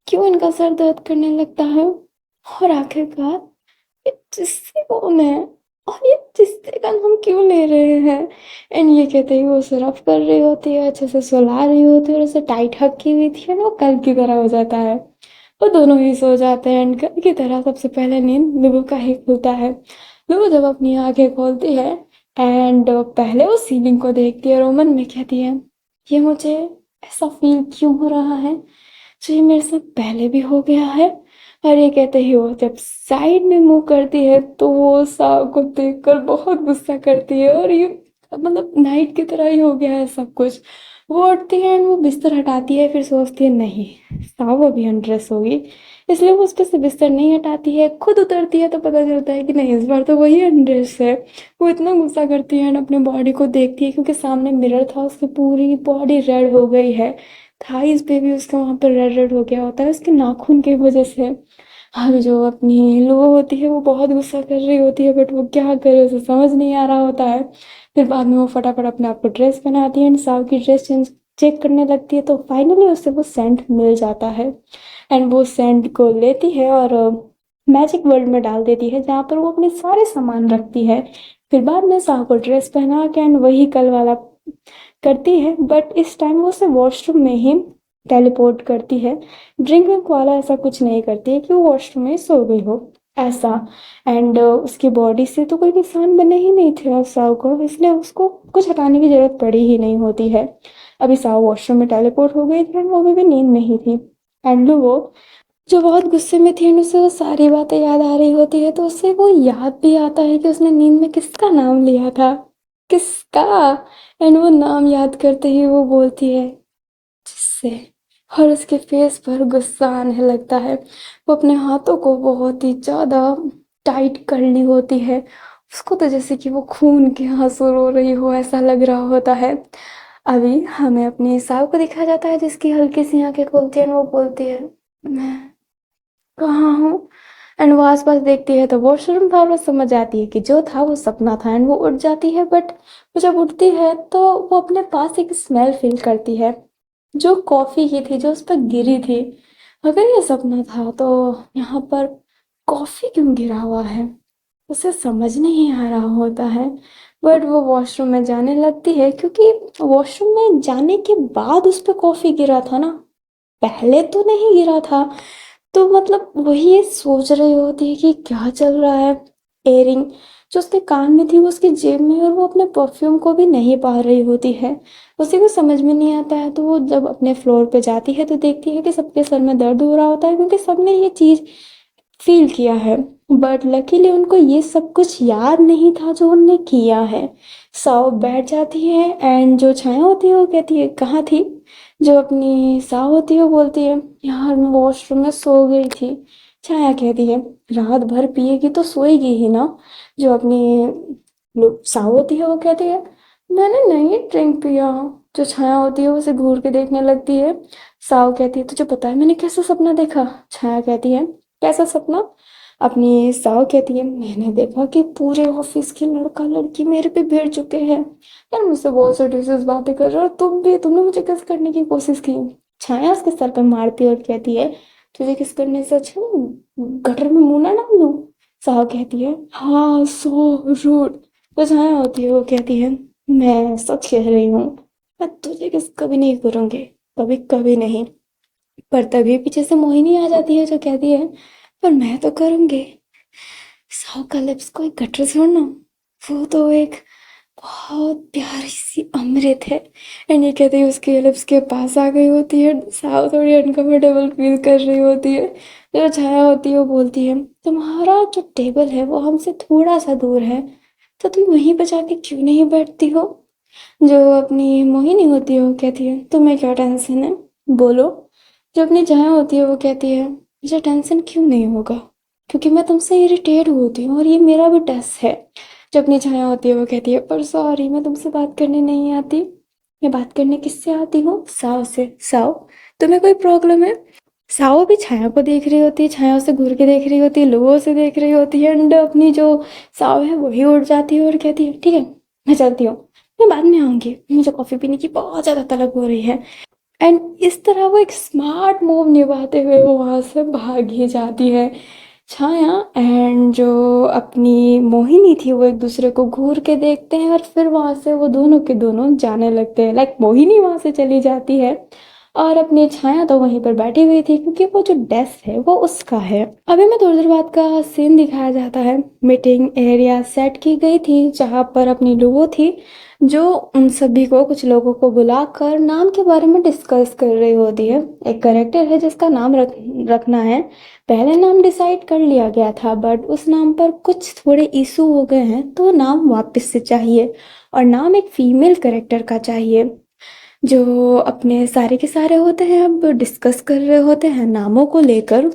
क्यों इनका सर दर्द करने लगता है और आखिरकार ये जिससे कौन है और ये जिससे का नाम क्यों ले रहे हैं। एंड ये कहते ही वो उसे रफ कर रही होती है, अच्छे से सुला रही होती है और उसे टाइट हक की हुई थी एंड वो कल की तरह हो जाता है। वो दोनों ही सो जाते हैं एंड कल की तरह सबसे पहले नींद लुबु का ही खुलता है। लुबु जब अपनी आंखें खोलती है एंड पहले वो सीलिंग को देखती है और वो मन में कहती है ये मुझे ऐसा फील क्यों हो रहा है जो ये मेरे साथ पहले भी हो गया है। और ये कहते ही वो जब साइड में मुंह करती है तो वो साव को देखकर बहुत गुस्सा करती है और ये मतलब नाइट की तरह ही हो गया है सब कुछ। वो उठती है एंड वो बिस्तर हटाती है, फिर सोचती है नहीं साव अभी अनड्रेस होगी, इसलिए वो उस पर से बिस्तर नहीं हटाती है, खुद उतरती है तो पता चलता है कि नहीं इस बार तो वही अनड्रेस है। वो इतना गुस्सा करती है एंड अपने बॉडी को देखती है क्योंकि सामने मिरर था, उसकी पूरी बॉडी रेड हो गई है, थाइस पे भी उसका वहाँ पर रेड रेड हो गया होता है उसके नाखून की वजह से। अब जो अपनी लो होती है वो बहुत गुस्सा कर रही होती है बट वो क्या करे उसे समझ नहीं आ रहा होता है। फिर बाद में वो फटाफट अपने आप को ड्रेस पहनाती है एंड साव की ड्रेस चेक करने लगती है तो फाइनली उसे वो सेंट मिल जाता है एंड वो सेंट को लेती है और मैजिक वर्ल्ड में डाल देती है जहाँ पर वो अपने सारे सामान रखती है। फिर बाद में साव को ड्रेस पहना के एंड वही कल वाला करती है बट इस टाइम वो उसे वॉशरूम में ही टेलीपोर्ट करती है। ड्रिंक विंक वाला ऐसा कुछ नहीं करती है कि वो वॉशरूम में सो गई हो ऐसा। एंड उसकी बॉडी से तो कोई निशान बने ही नहीं थे साव को, इसलिए उसको कुछ हटाने की जरूरत पड़ी ही नहीं होती है। अभी साव वॉशरूम में टेलीपोर्ट हो गई थी एंड वो अभी भी नींद में ही थी एंड वो जो बहुत गुस्से में थी एंड उसे वो सारी बातें याद आ रही होती है तो उसे वो याद भी आता है कि उसने नींद में किसका नाम लिया था, किसका। एंड वो नाम याद करते ही वो बोलती है जिससे, और उसके फेस पर गुस्सा आने लगता है। वो अपने हाथों को बहुत ही ज़्यादा टाइट कर ली होती है, उसको तो जैसे कि वो खून के आंसू रो रही हो ऐसा लग रहा होता है। अभी हमें अपनी साव को दिखाया जाता है जिसकी हल्की सी आंखें खुलती है और वो बोलती है मैं कहाँ हूँ। एंड वो आसपास देखती है तो वॉशरूम था और वो समझ जाती है कि जो था वो सपना था एंड वो उठ जाती है बट वो जब उठती है तो वो अपने पास एक स्मेल फील करती है जो कॉफ़ी की थी जो उस पर गिरी थी। अगर ये सपना था तो यहाँ पर कॉफ़ी क्यों गिरा हुआ है, उसे समझ नहीं आ रहा होता है। बट वो वॉशरूम में जाने लगती है क्योंकि वॉशरूम में जाने के बाद उस पर कॉफ़ी गिरा था ना, पहले तो नहीं गिरा था। तो मतलब वही ये सोच रही होती है कि क्या चल रहा है। एयरिंग जो उसके कान में थी वो उसकी जेब में है और वो अपने परफ्यूम को भी नहीं पा रही होती है। उसे को समझ में नहीं आता है तो वो जब अपने फ्लोर पे जाती है तो देखती है कि सबके सर में दर्द हो रहा होता है क्योंकि सबने ये चीज़ फील किया है बट लकीली उनको ये सब कुछ याद नहीं था जो उनने किया है। साव बैठ जाती है एंड जो छाया होती है वो कहती है कहाँ थी। जो अपनी साव होती है वो बोलती है यार मैं वॉशरूम में सो गई थी छाया कहती है, रात भर पिएगी तो सोएगी ही ना। जो अपनी साहू होती है वो कहती है, मैंने नहीं ड्रिंक पिया। जो छाया होती है वो उसे घूर के देखने लगती है। साहू कहती है, तुझे पता है मैंने कैसा सपना देखा? छाया कहती है, कैसा सपना? अपनी साहू कहती है, मैंने देखा कि पूरे ऑफिस के लड़का लड़की मेरे पे भिड़ चुके हैं। यार मुझसे बहुत सीरियस बातें कर रहे हो, और तुमने मुझे किस करने की कोशिश की। छाया उसके सर पे मारती है और कहती है, तुझे किस करने से अच्छा गटर में मुंह ना डाल दूं। साहू कहती है, हाँ सो रूड। तो छाया होती है वो कहती है, मैं सच कह रही हूँ, मैं तुझे किस कभी नहीं करूंगी, कभी कभी नहीं। पर तभी पीछे से मोहिनी आ जाती है जो कहती है, पर मैं तो करूंगी। साहू का लिप्स कोई गटर छोड़ना, वो तो एक बहुत प्यारी सी अमृत है। एंड ये कहते ही उसके लिप्स के पास आ गई होती है। साव थोड़ी अनकंफर्टेबल फील कर रही होती है। जो छाया होती है वो बोलती है, तुम्हारा जो टेबल है वो हमसे थोड़ा सा दूर है, तो तुम वहीं पर जाके क्यों नहीं बैठती हो। जो अपनी मोहिनी होती है वो कहती है, तुम्हें क्या टेंशन है, बोलो। जो अपनी छाया होती है वो कहती है, मुझे टेंशन क्यों नहीं होगा, क्योंकि मैं तुमसे इरिटेट होती हूँ और ये मेरा भी टेस्ट है। जब अपनी छाया होती है वो कहती है, पर सॉरी मैं तुमसे बात करने नहीं आती। मैं बात करने किससे आती हूँ, साव से। साव, तुम्हें कोई प्रॉब्लम है? साव भी छाया को देख रही होती है, छाया से घूर के देख रही होती है, लोगों से देख रही होती है। एंड अपनी जो साव है वही उठ जाती है और कहती है, ठीक है मैं चलती हूँ, मैं बाद में आऊंगी, मुझे कॉफी पीने की बहुत ज्यादा तलब हो रही है। एंड इस तरह वो एक स्मार्ट मूव निभाते हुए वो वहां से भाग ही जाती है। छाया एंड जो अपनी मोहिनी थी वो एक दूसरे को घूर के देखते हैं, और फिर वहां से वो दोनों के दोनों जाने लगते हैं। लाइक मोहिनी वहां से चली जाती है, और अपनी छाया तो वहीं पर बैठी हुई थी, क्योंकि वो जो डेस्क है वो उसका है। अभी मैं थोड़ी देर बाद का सीन दिखाया जाता है। मीटिंग एरिया सेट की गई थी जहां पर अपनी लोगो थी, जो उन सभी को, कुछ लोगों को बुलाकर नाम के बारे में डिस्कस कर रही होती है। एक करेक्टर है जिसका नाम रखना है। पहले नाम डिसाइड कर लिया गया था, बट उस नाम पर कुछ थोड़े इशू हो गए हैं, तो नाम वापस से चाहिए, और नाम एक फीमेल करेक्टर का चाहिए। जो अपने सारे के सारे होते हैं अब डिस्कस कर रहे होते हैं नामों को लेकर।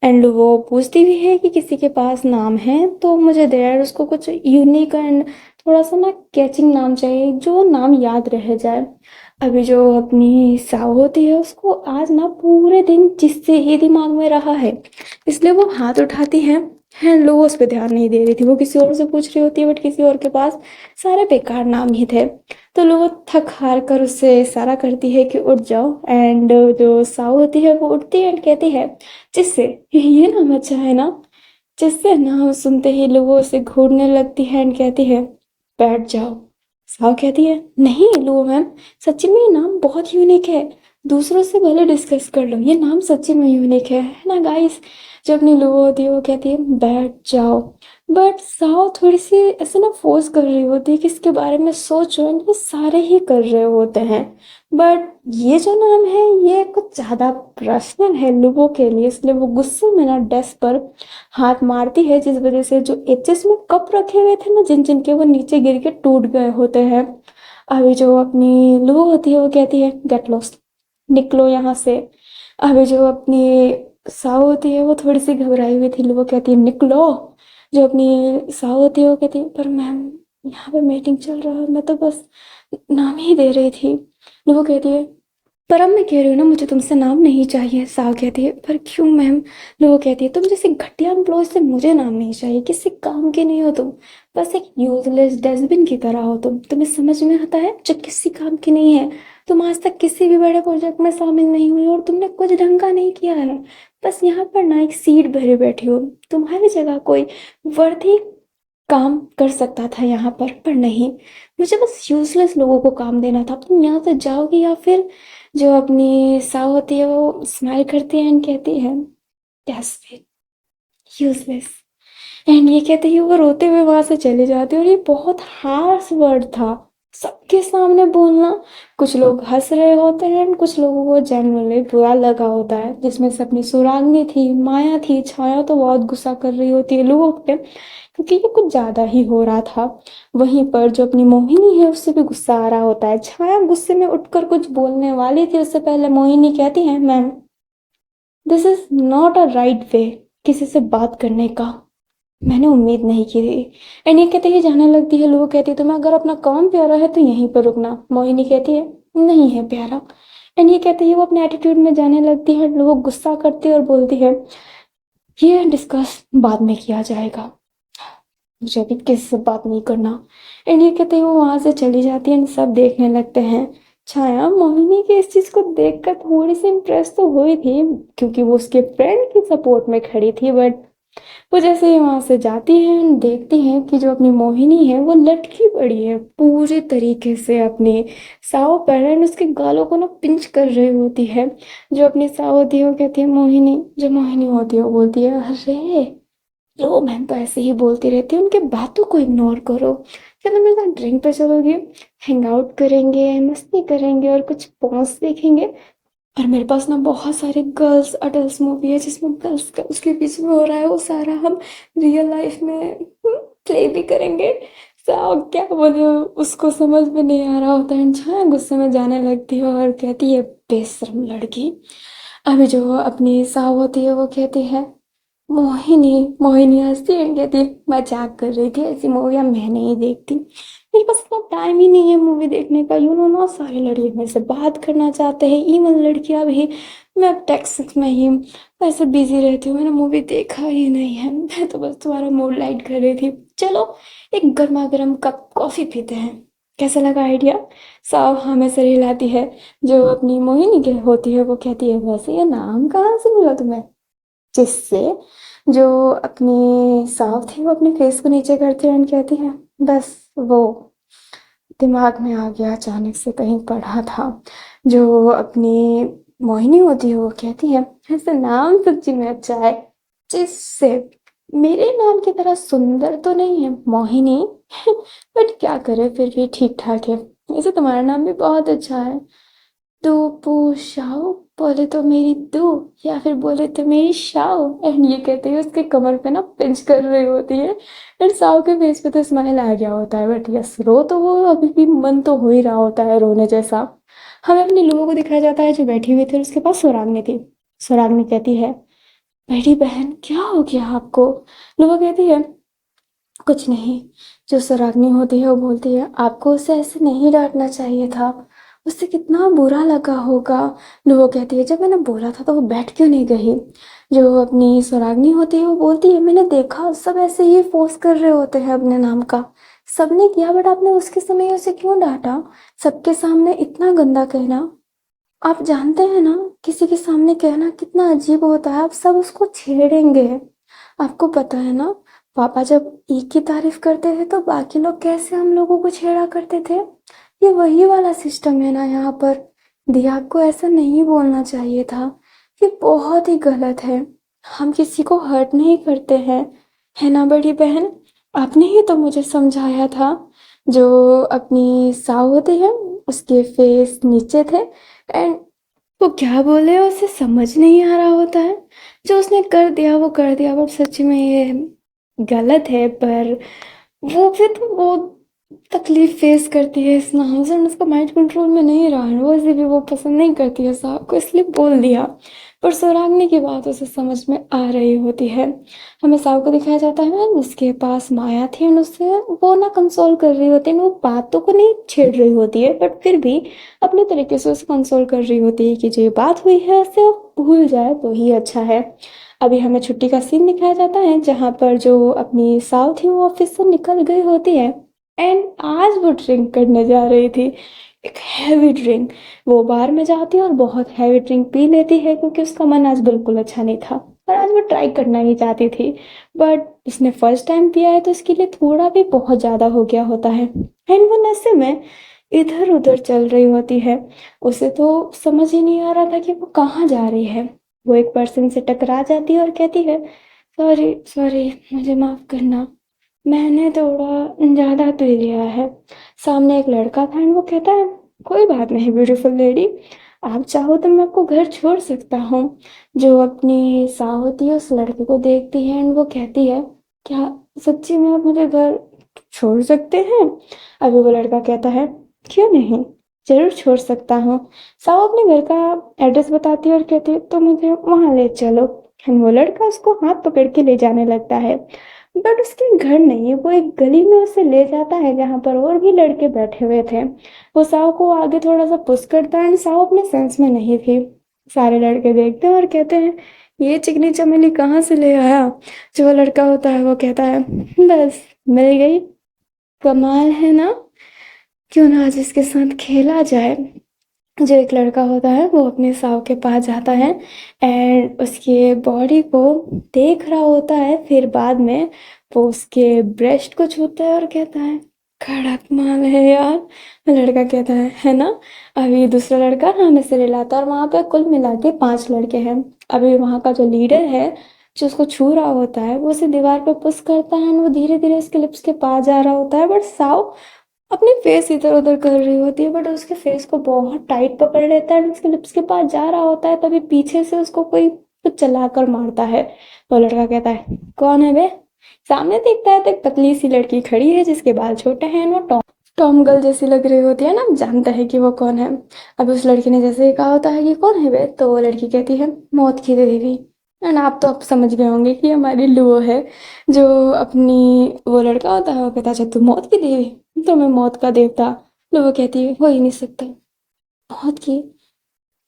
एंड वो पूछती भी है कि किसी के पास नाम है तो मुझे दे। यार उसको कुछ यूनिक एंड थोड़ा सा ना कैचिंग नाम चाहिए, जो नाम याद रह जाए। अभी जो अपनी साव होती है उसको आज ना पूरे दिन जिससे ही दिमाग में रहा है, इसलिए वो हाथ उठाती है। लोग उस पर ध्यान नहीं दे रही थी, वो किसी और से पूछ रही होती है, बट किसी और के पास सारे बेकार नाम ही थे। तो लोग थक हार कर उससे इशारा करती है कि उठ जाओ। एंड जो साव होती है वो उठती है एंड कहती है, जिससे ये नाम अच्छा है ना। जिससे नाम सुनते ही लोगों से घूरने लगती है एंड कहती है, बैठ जाओ। साव कहती है, नहीं लो मैम, सच्ची में ये नाम बहुत यूनिक है, दूसरों से भले डिस्कस कर लो, ये नाम सच्ची में यूनिक है ना गाइस। जो अपनी लोगो होती है वो कहती है, बैठ जाओ। बट साव थोड़ी सी ऐसे ना फोर्स कर रही होती है कि इसके बारे में सोचो, एंड ये सारे ही कर रहे होते हैं। बट ये जो नाम है ये कुछ ज्यादा पर्सनल है लोगों के लिए, इसलिए वो गुस्से में ना डेस्क पर हाथ मारती है, जिस वजह से जो एचेस में कप रखे हुए थे ना जिन जिन के, वो नीचे गिर के टूट गए होते हैं। अभी जो अपनी लू होती है वो कहती है, गेट लॉस्ट, निकलो यहाँ से। अभी जो अपनी साव होती है वो थोड़ी सी घबराई हुई थी, वो कहती है, निकलो। जो अपनी साव होती है वो कहती है, पर मैम यहाँ पे मीटिंग चल रहा है, मैं तो बस नाम ही दे रही थी। वो कहती है, पर अब मैं कह रही हूँ ना मुझे तुमसे नाम नहीं चाहिए। साव कहती है, पर क्यों मैम। वो कहती है, तुम जैसे घटिया एम्प्लॉय से मुझे नाम नहीं चाहिए, किसी काम के नहीं हो तुम, बस एक यूजलेस डस्टबिन की तरह हो तुम। तुम्हें समझ में आता है, जो किसी काम की नहीं है। तुम आज तक किसी भी बड़े प्रोजेक्ट में शामिल नहीं हुई और तुमने कुछ ढंग का नहीं किया है। बस यहाँ पर ना एक सीट भरे बैठी हो। तुम्हारी जगह कोई वर्दी काम कर सकता था यहाँ पर नहीं। मुझे बस यूजलेस लोगों को काम देना था। तुम यहाँ से जाओगी या फिर। जो अपनी साव होती है वो स्माइल करती है एंड कहती है, डेस्परेट, यूजलेस। एंड ये कहते ही वो रोते हुए वहां से चले जाते हैं, और ये बहुत हार्श वर्ड था सबके सामने बोलना। कुछ लोग हंस रहे होते हैं एंड कुछ लोगों को जेन्युइनली बुरा लगा होता है, जिसमें से अपनी सुरागनी थी, माया थी, छाया तो बहुत गुस्सा कर रही होती है लोगों पे, क्योंकि ये कुछ ज्यादा ही हो रहा था। वहीं पर जो अपनी मोहिनी है उससे भी गुस्सा आ रहा होता है। छाया गुस्से में उठकर कुछ बोलने वाली थी, उससे पहले मोहिनी कहती है, ma'am this is not a right way किसी से बात करने का। मैंने उम्मीद नहीं की थी। एंड ये कहते ही जाने लगती है। लोग कहती है तुम्हें अगर अपना काम प्यारा है तो यहीं पर रुकना। मोहिनी कहती है नहीं है प्यारा। एंड ये कहते ही वो अपने एटीट्यूड में जाने लगती है। लोग गुस्सा करती है और बोलती है ये डिस्कस बाद में किया जाएगा, मुझे अभी किसी से बात नहीं करना। एंड ये कहते ही वो वहां से चली जाती है। एंड सब देखने लगते हैं। छाया मोहिनी की इस चीज को देखकर थोड़ी सी इम्प्रेस तो हुई थी क्योंकि वो उसके फ्रेंड की सपोर्ट में खड़ी थी। बट वो जैसे ही वहां से जाती हैं देखती हैं कि जो अपनी मोहिनी है वो लटकी पड़ी है पूरे तरीके से अपने साव पर। एंड उसके गालों को ना पिंच कर रही होती है। जो अपनी साव होती है वो कहती है मोहिनी। जो मोहिनी होती है वो बोलती है अरे लो मैम तो ऐसे ही बोलती रहती है, उनके बातों को इग्नोर करो। क्या तुम मेरे साथ ड्रिंक पे चलोगे, हैंग आउट करेंगे, मस्ती करेंगे और कुछ पॉन्स देखेंगे। और मेरे पास ना बहुत सारे गर्ल्स अडल्ट मूवी है जिसमें गर्ल्स गर्ल्स के बीच में हो रहा है वो सारा हम रियल लाइफ में प्ले भी करेंगे। साहब क्या बोले, उसको समझ में नहीं आ रहा होता है। छाया गुस्से में जाने लगती है और कहती है बेशर्म लड़की। अभी जो अपनी साहब होती है वो कहती है मोहिनी। मोहिनी हंसती है, कहती मजाक कर रही थी, ऐसी मूवियाँ मैं नहीं देखती, मेरे पास इतना टाइम ही नहीं है मूवी देखने का। यू नो ना सारे लड़के मेरे से बात करना चाहते हैं, इवन लड़कियां भी। मैं टेक्स्ट में ही ऐसे बिजी रहती हूँ, मैंने मूवी देखा ही नहीं है। मैं तो बस तुम्हारा मूड लाइट कर रही थी। चलो एक गर्मा गर्म कप कॉफी पीते हैं, कैसा लगा आइडिया। साव हमें सर हिलाती है। जो अपनी मोहिनी के होती है वो कहती है वैसे ये नाम कहाँ से मिला तुम्हें। जिससे जो अपनी साव थी वो अपने फेस को नीचे करती है एंड कहती है बस वो दिमाग में आ गया, अचानक से कहीं पढ़ा था। जो अपनी मोहिनी होती है वो कहती है ऐसे नाम सच्ची में अच्छा है, जिससे मेरे नाम की तरह सुंदर तो नहीं है मोहिनी बट क्या करे फिर भी ठीक ठाक है। वैसे तुम्हारा नाम भी बहुत अच्छा है। तो पूछाओ, बोले तो मेरी दो या फिर बोले तो मेरी शाओ। एंड ये कहते हैं उसके कमर पे ना पिंच कर रही होती है। एंड साव के फेस पे तो स्माइल आ गया होता है बट यस रो तो वो अभी भी मन तो हो ही रहा होता है रोने जैसा। हमें अपने लोगों को दिखाया जाता है जो बैठी हुई थी, उसके पास सुरागनी थी। सुरागनी कहती है मेरी बहन क्या हो गया आपको। लोगो कहती है कुछ नहीं। जो सुरागनी होती है वो बोलती है आपको उसे ऐसे नहीं डांटना चाहिए था, उससे कितना बुरा लगा होगा। वो कहती है जब मैंने बोला था तो वो बैठ क्यों नहीं गई। जो अपनी सुरागनी होती है वो बोलती है मैंने देखा सब ऐसे ही फोर्स कर रहे होते हैं अपने नाम का, सबने किया बट आपने उसके समय उसे क्यों डांटा। सबके सामने इतना गंदा कहना, आप जानते हैं ना किसी के सामने कहना कितना अजीब होता है, आप सब उसको छेड़ेंगे। आपको पता है ना पापा जब एक की तारीफ करते थे तो बाकी लोग कैसे हम लोगों को छेड़ा करते थे। ये वही वाला सिस्टम है ना यहाँ पर। दिया आपको ऐसा नहीं बोलना चाहिए था, ये बहुत ही गलत है। हम किसी को हर्ट नहीं करते हैं, है ना बड़ी बहन। आपने ही तो मुझे समझाया था। जो अपनी साव होती है उसके फेस नीचे थे एंड वो क्या बोले उसे समझ नहीं आ रहा होता है। जो उसने कर दिया वो कर दिया बट सच में ये गलत है। पर वो फिर तो वो तकलीफ फेस करती है इस नाम से, उसका माइंड कंट्रोल में नहीं रहा है, वो इसीलिए वो पसंद नहीं करती है साहब को, इसलिए बोल दिया। पर सुरागने की बात उसे समझ में आ रही होती है। हमें साहब को दिखाया जाता है उसके पास माया थी और उससे वो ना कंसोल कर रही होती है, वो बातों को नहीं छेड़ रही होती है बट फिर भी अपने तरीके से उसे कंसोल कर रही होती है कि जो ये बात हुई है उसे वो भूल जाए तो ही अच्छा है। अभी हमें छुट्टी का सीन दिखाया जाता है जहाँ पर जो अपनी साव थी वो ऑफिस से निकल गई होती है एंड आज वो ड्रिंक करने जा रही थी, एक हैवी ड्रिंक। वो बार में जाती है और बहुत हैवी ड्रिंक पी लेती है क्योंकि उसका मन आज बिल्कुल अच्छा नहीं था और आज वो ट्राई करना ही चाहती थी। बट उसने फर्स्ट टाइम पिया है तो उसके लिए थोड़ा भी बहुत ज़्यादा हो गया होता है एंड वो नशे में इधर उधर चल रही होती है। उसे तो समझ ही नहीं आ रहा था कि वो कहाँ जा रही है। वो एक पर्सन से टकरा जाती है और कहती है सॉरी सॉरी मुझे माफ़ करना, मैंने थोड़ा ज़्यादा पी लिया है। सामने एक लड़का था एंड वो कहता है कोई बात नहीं ब्यूटीफुल लेडी, आप चाहो तो मैं आपको घर छोड़ सकता हूँ। जो अपनी साह होती है उस लड़के को देखती है एंड वो कहती है क्या सच्ची में आप मुझे घर छोड़ सकते हैं। अभी वो लड़का कहता है क्यों नहीं, ज़रूर छोड़ सकता हूँ। साव अपने घर का एड्रेस बताती है और कहती है, तो मुझे वहाँ ले चलो। वो लड़का उसको हाथ पकड़ के ले जाने लगता है, बट उसके घर नहीं है, वो एक गली में उसे ले जाता है जहाँ पर और भी लड़के बैठे हुए थे। वो साव को आगे थोड़ा सा पुश करता है एंड साव अपने सेंस में नहीं थी। सारे लड़के देखते हैं और कहते हैं, ये चिकनी चमेली कहाँ से ले आया। जो वो लड़का होता है वो कहता है, बस मिल गई, कमाल है ना, क्यों ना आज इसके साथ खेला जाए। जो एक लड़का होता है वो अपने साव के पास जाता है एंड उसके बॉडी को देख रहा होता है, फिर बाद में वो उसके ब्रेस्ट को छूता है और कहता है, कड़क माल है यार। लड़का कहता है ना। अभी दूसरा लड़का हमें से लाता है और वहाँ पे कुल मिला के 5 लड़के हैं। अभी वहाँ का जो लीडर है जो उसको छू रहा होता है वो उसे दीवार पे पुश करता है और वो धीरे धीरे उसके लिप्स के पास जा रहा होता है, बट साव अपनी फेस इधर उधर कर रही होती है, बट उसके फेस को बहुत टाइट पकड़ लेता है और उसके लिप्स के पास जा रहा होता है, तभी पीछे से उसको कोई कुछ चलाकर मारता है। तो लड़का कहता है, कौन है बे। सामने देखता है तो एक पतली सी लड़की खड़ी है जिसके बाल छोटे हैं, वो टॉम टॉम गर्ल जैसी लग रही होती है ना, जानता है कि वो कौन है। अब उस लड़की ने जैसे ही कहा होता है कि कौन है बे, तो वो लड़की कहती है, मौत की देवी। एंड आप तो अब समझ गए होंगे कि हमारी लुओ है। जो अपनी वो लड़का होता है वो कहता है, अच्छा तू मौत की देवी, तो मैं मौत का देवता। लुओ कहती है, हो ही नहीं सकता, मौत की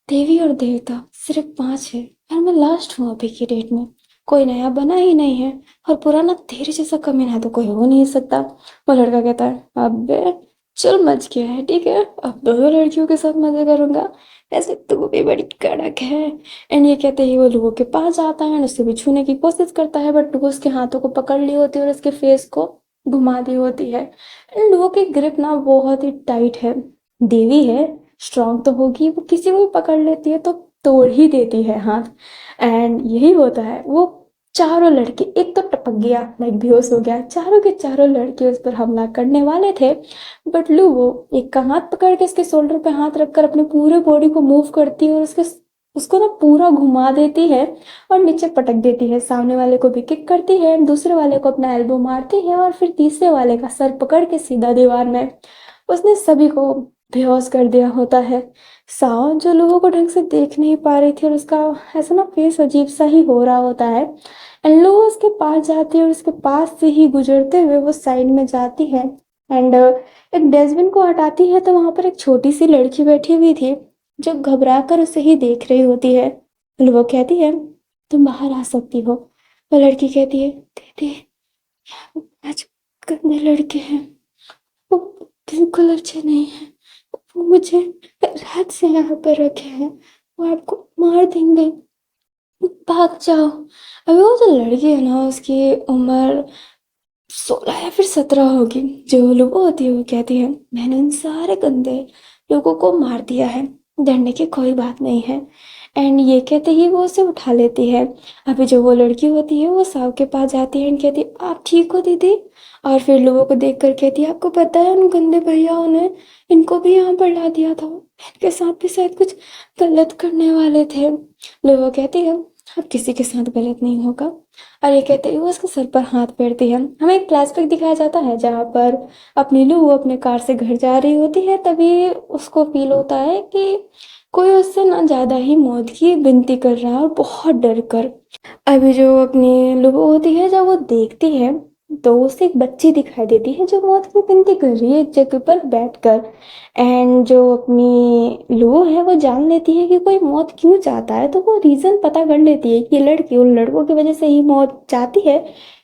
देवी और देवता सिर्फ 5 है और मैं लास्ट हूँ अभी की डेट में, कोई नया बना ही नहीं है और पुराना तेरे जैसा कमीना तो कोई हो नहीं सकता। वो लड़का कहता है, अबे चल मच गया है, ठीक है अब 2 लड़कियों के साथ मजे करूंगा, ऐसे तू भी बड़ी कड़क है। एंड ये कहते ही वो लोगों के पास जाता है और उससे भी छूने की कोशिश करता है, बट वो उसके हाथों को पकड़ ली होती है और उसके फेस को घुमा दी होती है। एंड लोगों की ग्रिप ना बहुत ही टाइट है। देवी है, स्ट्रांग तो होगी, वो किसी को भी पकड़ लेती है तो तोड़ ही देती है हाथ। एंड यही होता है, वो चारों लड़के एक तो टपक गया, लाइक बेहोश हो गया, चारों के चारों लड़के उस पर हमला करने वाले थे, बट लू वो एक का हाथ पकड़ के उसके शोल्डर पे हाथ रखकर अपने पूरे बॉडी को मूव करती है और उसको ना पूरा घुमा देती है और नीचे पटक देती है। सामने वाले को भी किक करती है, दूसरे वाले को अपना एल्बो मारती है और फिर तीसरे वाले का सर पकड़ के सीधा दीवार में उसने सभी को बेहोश कर दिया होता है। साव जो लोगों को ढंग से देख नहीं पा रही थी और उसका ऐसा ना फेस अजीब सा ही हो रहा होता है, एंड लोग उसके पास जाती है और उसके पास से ही गुजरते हुए वो साइड में जाती है एंड एक डस्टबिन को हटाती है, तो वहां पर एक छोटी सी लड़की बैठी हुई थी जो घबरा कर उसे ही देख रही होती है। वो कहती है, तुम बाहर आ सकती हो। वो लड़की कहती है, दीदी आज गंदे लड़के हैं, वो बिल्कुल अच्छे नहीं है, वो मुझे रात से यहाँ पर रखे हैं, वो आपको मार देंगे, भाग जाओ। अभी वो जो लड़की है ना उसकी उम्र 16 या फिर 17 होगी। जो लोग होती है वो कहती है, मैंने उन सारे गंदे लोगों को मार दिया है, डरने की कोई बात नहीं है। एंड ये कहते ही वो उसे उठा लेती है। अभी जो वो लड़की होती है वो साव के पास जाती है एंड कहती है, आप ठीक हो दीदी। और फिर लोगों को देख कर कहती है, आपको पता है उन गंदे भैयाओं ने इनको भी यहाँ पर ला दिया था, इनके साथ भी शायद कुछ गलत करने वाले थे। लोगों कहती है, अब किसी के साथ गलत नहीं होगा। और ये कहते ही वो उसके सर पर हाथ फेरती है। हमें एक फ्लैशबैक दिखाया जाता है जहाँ पर अपनी लू अपने कार से घर जा रही होती है, तभी उसको फील होता है कि कोई उससे ना ज्यादा ही मौत की विनती कर रहा है और बहुत डर कर। अभी जो अपनी लू होती है जब वो देखती है तो उसे एक बच्ची दिखाई देती है जो मौत की विनती कर रही है एक जगह पर बैठकर। एंड जो अपनी लू है वो जान लेती है कि कोई मौत क्यों चाहता है, तो वो रीजन पता कर लेती है कि ये लड़की उन लड़कों की वजह से ही मौत चाहती है।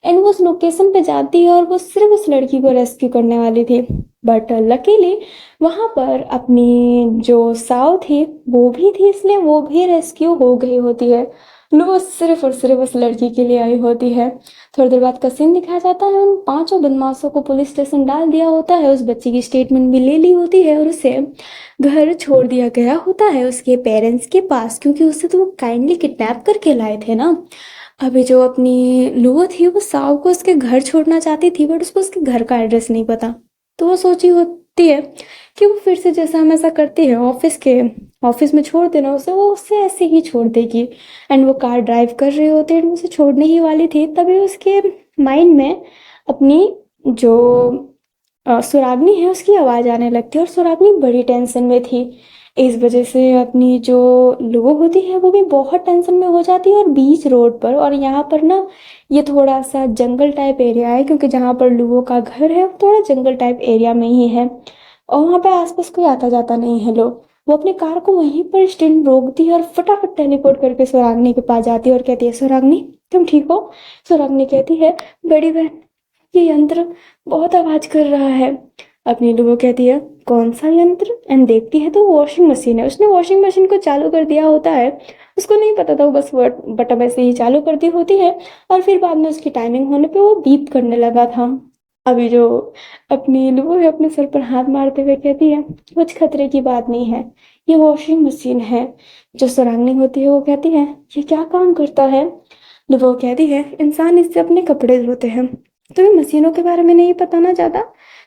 एंड वो उस लोकेशन पे जाती है और वो सिर्फ उस लड़की को रेस्क्यू करने वाली थी, बट लकीली वहां पर अपनी जो साव थी वो भी थी, इसलिए वो भी रेस्क्यू हो गई होती है। लू सिर्फ और सिर्फ उस लड़की के लिए आई होती है। थोड़ी देर बाद का सीन दिखाया जाता है, उन 5 बदमाशों को पुलिस स्टेशन डाल दिया होता है, उस बच्ची की स्टेटमेंट भी ले ली होती है और उसे घर छोड़ दिया गया होता है उसके पेरेंट्स के पास, क्योंकि उसे तो वो काइंडली किडनैप करके लाए थे ना। अभी जो अपनी लुओ थी वो साव को उसके घर छोड़ना चाहती थी, बट उसको उसके घर का एड्रेस नहीं पता, तो वो सोची होती है कि वो फिर से जैसा हमेशा करती है ऑफिस में छोड़ देना उसे, वो उससे ऐसे ही छोड़ देगी। एंड वो कार ड्राइव कर रही होती है, उसे छोड़ने ही वाली थी, तभी उसके माइंड में अपनी जो सुरागनी है उसकी आवाज़ आने लगती है और सुरागनी बड़ी टेंशन में थी। इस वजह से अपनी जो लुबो होती है वो भी बहुत टेंशन में हो जाती है और बीच रोड पर, और यहाँ पर ना ये थोड़ा सा जंगल टाइप एरिया है, क्योंकि जहाँ पर लुबो का घर है वो थोड़ा जंगल टाइप एरिया में ही है और वहाँ पे आसपास कोई आता जाता नहीं है लोग। वो अपनी कार को वहीं पर स्टैंड रोकती है और फटाफट टेलीपोर्ट करके सुरागनी के पास जाती है और कहती है, सुरागनी तुम ठीक हो? सुरागनी कहती है, बड़ी बहन ये यंत्र बहुत आवाज कर रहा है। अपनी लुबो कहती है, कौन सा यंत्र? एंड देखती है तो वॉशिंग मशीन है। उसने वॉशिंग मशीन को चालू कर दिया होता है, उसको नहीं पता था, वो बस बटन ऐसे ही चालू कर दी होती है और फिर बाद में उसकी टाइमिंग होने पे वो बीप करने लगा था। अभी जो अपनी लुबो है अपने सर पर हाथ मारते हुए कहती है, कुछ खतरे की बात नहीं है, ये वॉशिंग मशीन है। जो सुरागनी होती है वो कहती है, ये क्या काम करता है? लुबो कहती है, इंसान इससे अपने कपड़े धोते हैं। तुम्हें मशीनों के बारे में नहीं पता ना ज़्यादा?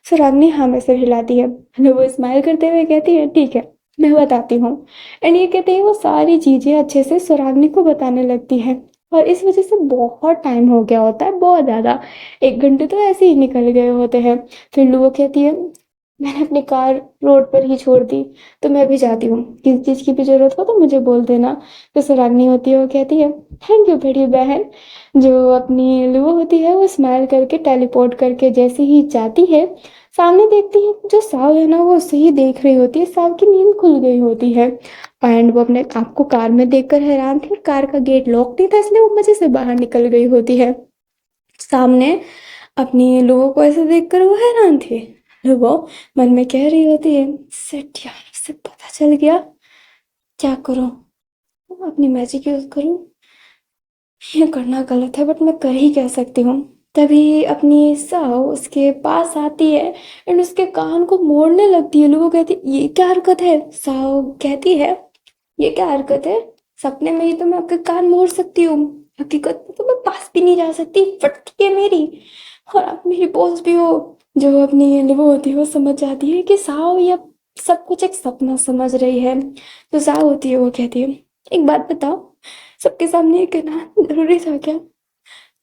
सुरागनी हाँ में सिर हिलाती है। लुबो स्माइल करते हुए कहती है, ठीक है मैं बताती हूँ। एंड ये कहते ही वो सारी चीज़ें अच्छे से सुरागनी को बताने लगती है और इस वजह से बहुत टाइम हो गया होता है, बहुत ज़्यादा। 1 घंटे तो ऐसे ही निकल गए होते हैं। फिर लुबो कहती है, मैंने अपनी कार रोड पर ही छोड़ दी, तो मैं भी जाती हूँ, किसी चीज़ की भी ज़रूरत हो तो मुझे बोल देना। तो सुरागनी होती है वो कहती है, थैंक यू बड़ी बहन। जो अपनी लुबो होती है वो स्माइल करके टेलीपोर्ट करके जैसे ही जाती है, सामने देखती है जो साव है ना वो उसे ही देख रही होती है। साव की नींद खुल गई होती है एंड वो अपने आप को कार में देखकर हैरान थी। कार का गेट लॉक नहीं था इसलिए वो मजे से बाहर निकल गई होती है। सामने अपनी लुबो को ऐसे देखकर वो हैरान थी। लुबो मन में कह रही होती है, सेट यार उसे पता चल गया, क्या करूं? अपनी मैजिक यूज करूं? ये करना गलत है बट मैं कर ही कह सकती हूँ। तभी अपनी साव उसके पास आती है एंड उसके कान को मोड़ने लगती है। लुबो कहती है, ये क्या हरकत है? साव कहती है, ये क्या हरकत है? सपने में ही तो मैं आपके कान मोड़ सकती हूँ, हकीकत में तो मैं पास भी नहीं जा सकती, फटती है मेरी। और आप मेरी बॉस भी हो। जो अपनी लुबो होती है वो समझ जाती है कि साव या सब कुछ एक सपना समझ रही है। तो साव होती है वो कहती है, एक बात बताओ, सबके सामने ये कहना जरूरी था क्या?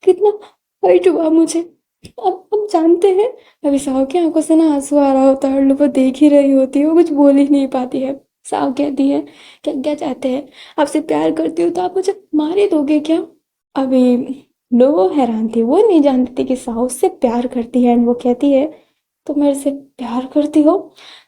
कितना हर्ट हुआ मुझे। अब जानते हैं। अभी साव की आंखों से ना आंसू आ रहा होता है और लुबो देख ही रही होती है, वो कुछ बोल ही नहीं पाती है। साव कहती है, क्या क्या चाहते हैं? आपसे प्यार करती हूँ तो आप मुझे मार ही दोगे क्या? अभी लुबो हैरान थी, वो नहीं जानती थी कि साव उससे प्यार करती है एंड वो कहती है, तो मेरे से प्यार करती हो?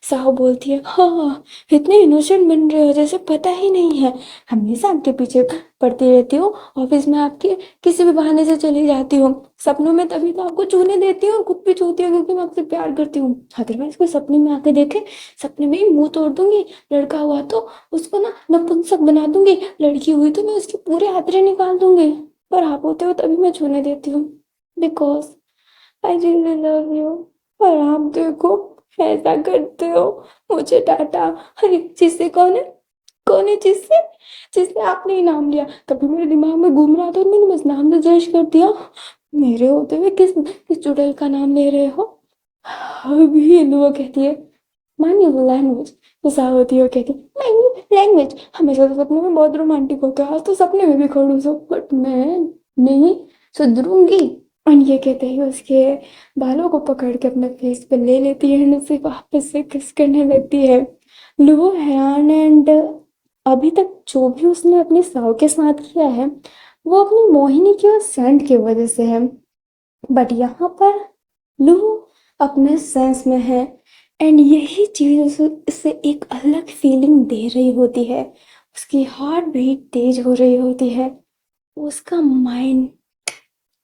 साहु बोलती है, हाँ, इतने इनोसेंट बन रहे हो जैसे पता ही नहीं है। हमेशा आपके पीछे पड़ती रहती हूँ, ऑफिस में आपके किसी भी बहाने से चली जाती हूँ, सपनों में तभी तो आपको छूने देती हूँ, खुद भी छूती हूँ क्योंकि मैं आपसे प्यार करती हूँ। अदरवाइज कोई सपने में आके देखे, सपने में ही मुंह तोड़ दूंगी। लड़का हुआ तो उसको ना नपुंसक बना दूंगी, लड़की हुई तो मैं उसके पूरे हाथरे निकाल दूंगी। पर आप होते हो तभी मैं छूने देती हूँ, because I really love you. और आप देखो ऐसा करते हो, मुझे डांटा। अरे जिससे कौन है जिससे? जिससे आपने ही नाम लिया, तभी मेरे दिमाग में घूम रहा था और मैंने बस नाम सजेस्ट कर दिया। मेरे होते हुए किस किस चुड़ैल का नाम ले रहे हो? अभी वो कहती है, मानी लैंग्वेज। गुस्सा होती है, वो कहती है, मानी लैंग्वेज। हमेशा तो सपने में बहुत रोमांटिक होते हो, आज तो सपने में भी खड़ूस हो, बट मैं नहीं सुधरूंगी। और ये कहते ही उसके बालों को पकड़ के अपने फेस पे ले लेती है एंड उसे वापस से किस करने लगती है। लुबो हैरान एंड अभी तक जो भी उसने अपनी साव के साथ किया है वो अपनी मोहिनी की और सेंट की वजह से है, बट यहाँ पर लुबो अपने सेंस में है एंड यही चीज उसे एक अलग फीलिंग दे रही होती है। उसकी हार्ट बीट तेज हो रही होती है, उसका माइंड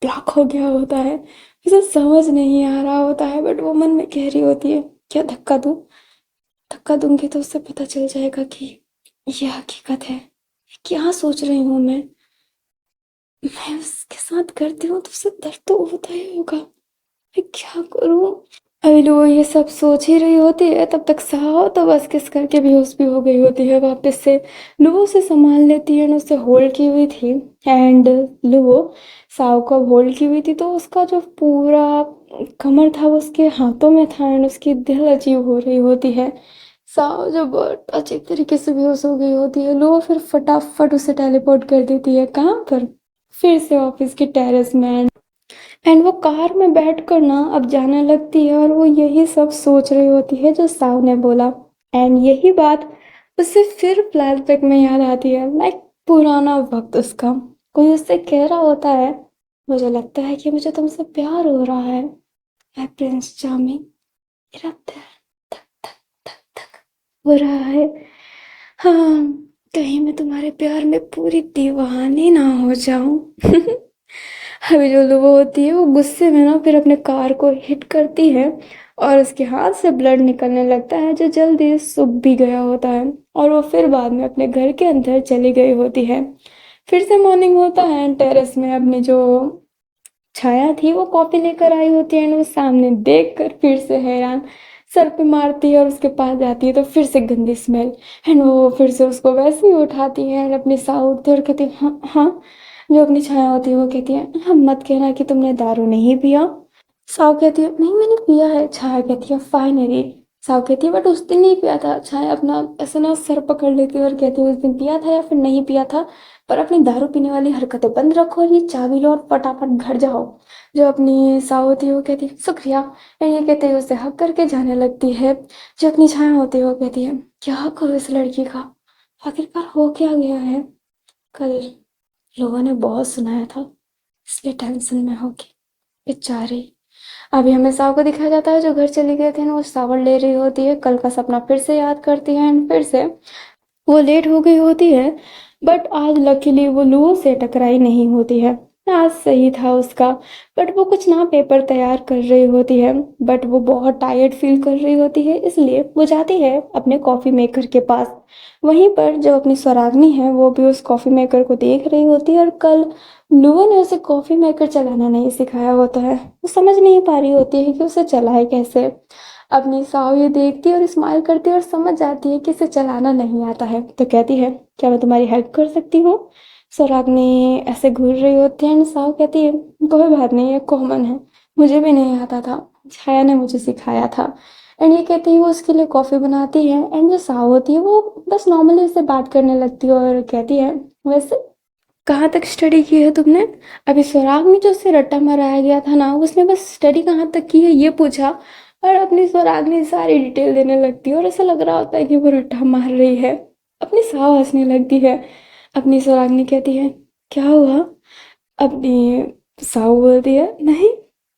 ब्लॉक हो गया होता है, उसे समझ नहीं आ रहा होता है, बट वो मन में कह रही होती है, क्या धक्का दूं? धक्का दूंगी तो उससे पता चल जाएगा कि ये हकीकत है। क्या सोच रही हूँ मैं उसके साथ करती हूँ तो उसे दर्द तो होता ही होगा, मैं क्या करूँ? अभी लोग ये सब सोच ही रही होती है, तब तक साहो तो बस किस करके बेहोश भी हो गई होती है वापस से। लुबो उसे संभाल लेती है, उसे होल्ड की हुई थी एंड लुबो साव को होल्ड की हुई थी तो उसका जो पूरा कमर था वो उसके हाथों में था एंड उसकी दिल अजीब हो रही होती है। साव जो बहुत अजीब तरीके से बेहोश हो गई होती है, लुबो फिर फटाफट उसे टेलीपोर्ट कर देती है, कहाँ पर? फिर से ऑफिस के टेरेस में। एंड वो कार में बैठकर ना अब जाने लगती है और वो यही सब सोच रही होती है जो साव ने बोला। एंड यही बात उसे फिर फ्लैशबैक में याद आती है, लाइक पुराना वक्त उसका। कोई उससे कह रहा होता है, मुझे लगता है कि मुझे तुमसे प्यार हो रहा है, प्रिंस चार्मिंग। मेरा दिल धक धक धक धक हो रहा है। हाँ, कहीं मैं तुम्हारे प्यार में पूरी दीवानी ना हो जाऊं। अभी जो लोगो होती है वो गुस्से में ना फिर अपने कार को हिट करती है और उसके हाथ से ब्लड निकलने लगता है जो जल्दी सूख भी गया होता है, और वो फिर बाद में अपने घर के अंदर चली गई होती है। फिर से मॉर्निंग होता है, टेरेस में अपनी जो छाया थी वो कॉफी लेकर आई होती है एंड वो सामने देख कर फिर से हैरान सर पे मारती है और उसके पास जाती है तो फिर से गंदी स्मेल। एंड वो फिर से उसको वैसे ही उठाती है एंड अपनी साह उठती है और कहती है, हाँ हाँ। जो अपनी छाया होती है वो कहती है, हाँ मत कहना कि तुमने दारू नहीं पिया। साव कहती है, नहीं मैंने पिया है। छाया कहती है, फाइनली। साव कहती है, बट उस दिन नहीं पिया था। छाया अपना ऐसे ना सर पकड़ लेती है और कहती है, उस दिन पिया था या फिर नहीं पिया था, पर अपनी दारू पीने वाली हरकतें बंद रखो और ये चाबी लो और फटाफट घर जाओ। जो अपनी साव होती है वो कहती है, शुक्रिया। एंड ये कहते हुए उसे हक करके जाने लगती है। जो अपनी छाया होती है वो कहती है, क्या करो इस लड़की का, आखिरकार हो क्या गया है। कल लोगों ने बहुत सुनाया था, इसलिए टेंशन में होगी बेचारी। अभी हमें साव को दिखाया जाता है जो घर चले गए थे ना, वो शावर ले रही होती है, कल का सपना फिर से याद करती है एंड फिर से वो लेट हो गई होती है। बट आज लकीली वो लूओ से टकराई नहीं होती है। आज सही था उसका। बट वो कुछ ना पेपर तैयार कर रही होती है, बट वो बहुत टायर्ड फील कर रही होती है, इसलिए वो जाती है अपने कॉफ़ी मेकर के पास। वहीं पर जो अपनी स्वराग्नि है वो भी उस कॉफ़ी मेकर को देख रही होती है, और कल लूओ ने उसे कॉफ़ी मेकर चलाना नहीं सिखाया होता है। वो समझ नहीं पा रही होती है कि उसे चलाए कैसे। अपनी साहू ये देखती है और स्माइल करती है और समझ जाती है कि इसे चलाना नहीं आता है, तो कहती है, क्या मैं तुम्हारी हेल्प कर सकती हूँ। स्वराग्नि ऐसे घूर रही होती है एंड साहू कहती है, कोई बात नहीं, ये कॉमन है, मुझे भी नहीं आता था, छाया ने मुझे सिखाया था। एंड ये कहती है वो उसके लिए कॉफ़ी बनाती है एंड जो साहू होती है वो बस नॉर्मली उससे बात करने लगती है और कहती है, वैसे कहाँ तक स्टडी की है तुमने। अभी स्वराग में जो उससे रट्टा मराया गया था ना, उसने बस स्टडी कहाँ तक की है ये पूछा, और अपनी स्वराग्नि सारी डिटेल देने लगती है और ऐसा लग रहा होता है कि वो रट्टा मार रही है। अपनी साव हंसने लगती है। अपनी स्वराग्नि कहती है, क्या हुआ। अपनी साव बोलती है, नहीं